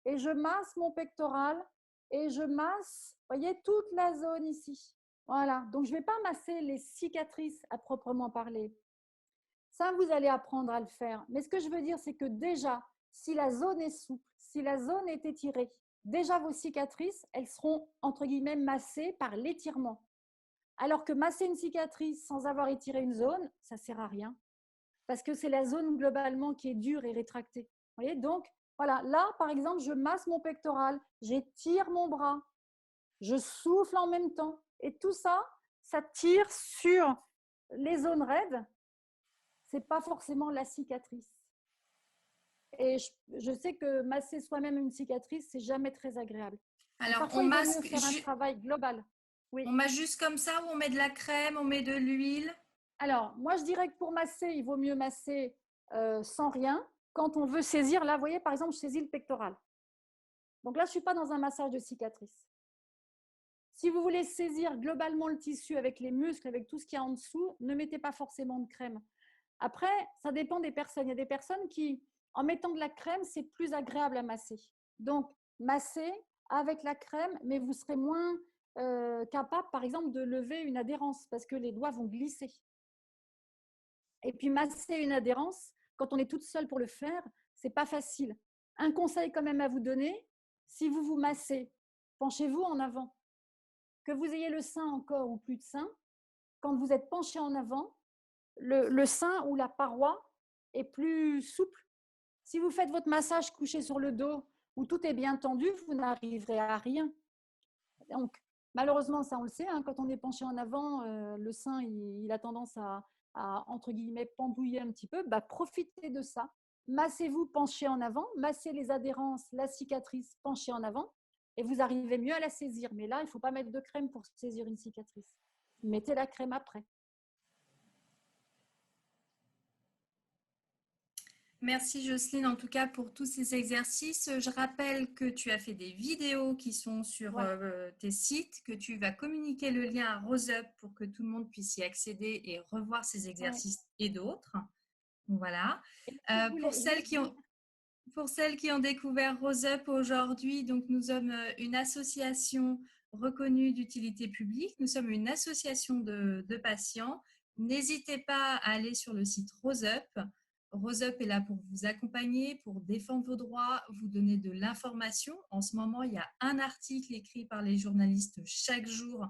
et je masse mon pectoral et je masse, vous voyez, toute la zone ici. Voilà, donc je ne vais pas masser les cicatrices à proprement parler. Ça, vous allez apprendre à le faire. Mais ce que je veux dire, c'est que déjà, si la zone est souple, si la zone est étirée, déjà vos cicatrices, elles seront entre guillemets massées par l'étirement. Alors que masser une cicatrice sans avoir étiré une zone, ça ne sert à rien. Parce que c'est la zone globalement qui est dure et rétractée. Vous voyez, donc, voilà, là, par exemple, je masse mon pectoral, j'étire mon bras, je souffle en même temps. Et tout ça, ça tire sur les zones raides. Ce n'est pas forcément la cicatrice. Et je sais que masser soi-même une cicatrice, c'est jamais très agréable. Donc, Alors, parfois, il vaut mieux faire un travail global. Oui. On masse juste comme ça ou on met de la crème, on met de l'huile? Alors, moi, je dirais que pour masser, il vaut mieux masser sans rien. Quand on veut saisir, là, vous voyez, par exemple, je saisis le pectoral. Donc là, je ne suis pas dans un massage de cicatrice. Si vous voulez saisir globalement le tissu avec les muscles, avec tout ce qu'il y a en dessous, ne mettez pas forcément de crème. Après, ça dépend des personnes. Il y a des personnes qui, en mettant de la crème, c'est plus agréable à masser. Donc, massez avec la crème, mais vous serez moins capable, par exemple, de lever une adhérence parce que les doigts vont glisser. Et puis, masser une adhérence, quand on est toute seule pour le faire, ce n'est pas facile. Un conseil quand même à vous donner, si vous vous massez, penchez-vous en avant. Que vous ayez le sein encore ou plus de sein, quand vous êtes penché en avant, le sein ou la paroi est plus souple. Si vous faites votre massage couché sur le dos où tout est bien tendu, vous n'arriverez à rien. Donc, malheureusement, ça on le sait, hein, quand on est penché en avant, le sein il a tendance à, entre guillemets, pendouiller un petit peu. Bah, profitez de ça. Massez-vous penché en avant, massez les adhérences, la cicatrice penchée en avant, et vous arrivez mieux à la saisir. Mais là, il ne faut pas mettre de crème pour saisir une cicatrice. Mettez la crème après. Merci Jocelyne en tout cas pour tous ces exercices. Je rappelle que tu as fait des vidéos qui sont sur tes sites, que tu vas communiquer le lien à RoseUp pour que tout le monde puisse y accéder et revoir ces exercices et d'autres. Voilà. Pour celles qui ont découvert RoseUp aujourd'hui, donc nous sommes une association reconnue d'utilité publique. Nous sommes une association de patients. N'hésitez pas à aller sur le site RoseUp. RoseUp est là pour vous accompagner, pour défendre vos droits, vous donner de l'information. En ce moment, il y a un article écrit par les journalistes chaque jour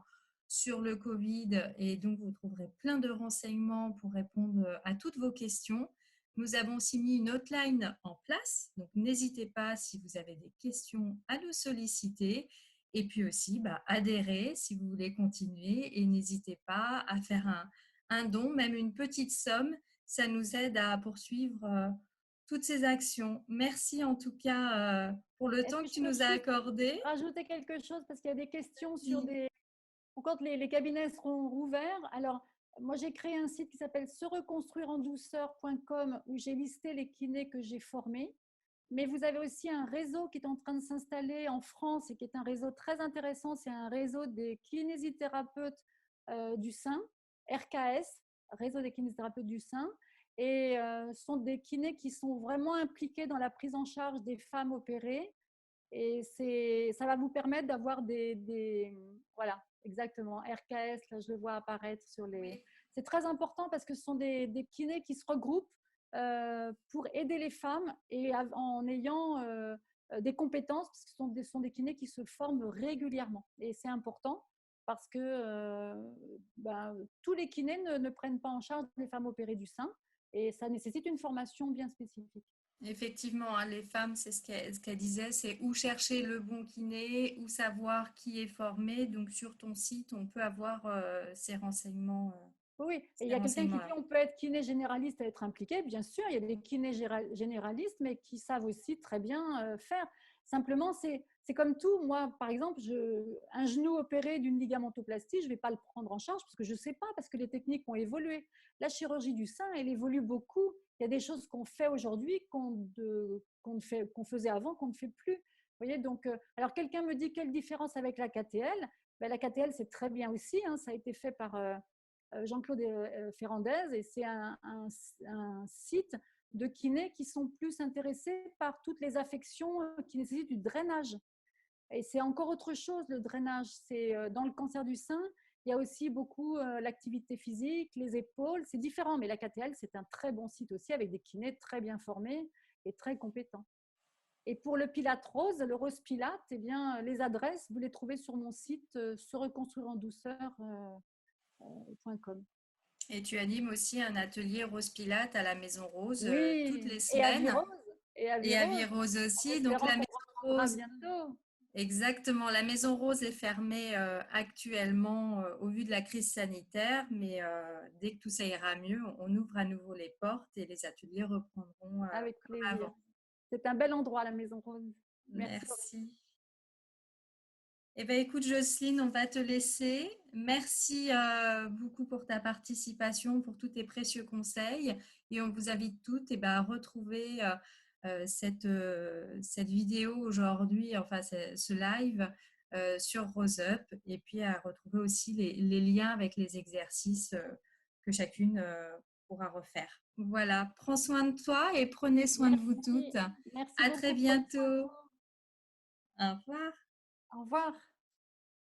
sur le Covid et donc vous trouverez plein de renseignements pour répondre à toutes vos questions. Nous avons aussi mis une hotline en place, donc n'hésitez pas si vous avez des questions à nous solliciter. Et puis aussi, adhérez si vous voulez continuer et n'hésitez pas à faire un don, même une petite somme. Ça nous aide à poursuivre toutes ces actions. Merci en tout cas pour le temps que tu nous as accordé. Rajouter quelque chose parce qu'il y a des questions sur des… Quand les cabinets seront rouverts, alors moi j'ai créé un site qui s'appelle sereconstruirendouceur.com où j'ai listé les kinés que j'ai formés. Mais vous avez aussi un réseau qui est en train de s'installer en France et qui est un réseau très intéressant. C'est un réseau des kinésithérapeutes du sein, RKS, réseau des kinésithérapeutes du sein. Et ce sont des kinés qui sont vraiment impliqués dans la prise en charge des femmes opérées. Et ça va vous permettre d'avoir voilà, exactement, RKS, là je le vois apparaître sur les… Oui. C'est très important parce que ce sont des kinés qui se regroupent pour aider les femmes et en ayant des compétences, parce que ce sont des kinés qui se forment régulièrement. Et c'est important parce que tous les kinés ne prennent pas en charge les femmes opérées du sein et ça nécessite une formation bien spécifique. Effectivement, hein, les femmes, c'est ce qu'elle disait, c'est où chercher le bon kiné, où savoir qui est formé. Donc sur ton site, on peut avoir ces renseignements. Oui, et il y a quelqu'un qui dit on peut être kiné généraliste et être impliqué. Bien sûr, il y a des kinés généralistes, mais qui savent aussi très bien faire. Simplement, c'est comme tout. Moi, par exemple, un genou opéré d'une ligamentoplastie, je ne vais pas le prendre en charge parce que je ne sais pas, parce que les techniques ont évolué. La chirurgie du sein, elle évolue beaucoup. Il y a des choses qu'on fait aujourd'hui qu'on faisait avant, qu'on ne fait plus. Vous voyez, donc, alors quelqu'un me dit quelle différence avec la KTL? Ben, la KTL, c'est très bien aussi. Hein, ça a été fait par… Jean-Claude Ferrandez, et c'est un site de kinés qui sont plus intéressés par toutes les affections qui nécessitent du drainage. Et c'est encore autre chose, le drainage. C'est dans le cancer du sein, il y a aussi beaucoup l'activité physique, les épaules, c'est différent. Mais la KTL, c'est un très bon site aussi avec des kinés très bien formés et très compétents. Et pour le Pilate Rose, le Rose Pilate, eh bien, les adresses, vous les trouvez sur mon site sereconstruirendouceur.com. Et tu animes aussi un atelier Rose Pilate à la Maison Rose toutes Oui, les et à semaines. Virose, et à Et à Virose, Virose en aussi. Donc espérant la qu'on Maison se retrouvera Rose, bientôt. exactement. La Maison Rose est fermée actuellement au vu de la crise sanitaire, mais dès que tout ça ira mieux, on ouvre à nouveau les portes et les ateliers reprendront Avec comme plaisir. avant. C'est un bel endroit, la Maison Rose. Merci. Merci. Eh bien, écoute, Jocelyne, on va te laisser. Merci beaucoup pour ta participation, pour tous tes précieux conseils. Et on vous invite toutes à retrouver cette vidéo aujourd'hui, enfin ce live sur RoseUp, et puis à retrouver aussi les liens avec les exercices que chacune pourra refaire. Voilà, prends soin de toi et prenez soin de vous Merci. toutes. Merci À très beaucoup. Prenez soin de bientôt. vous. Au revoir. Au revoir.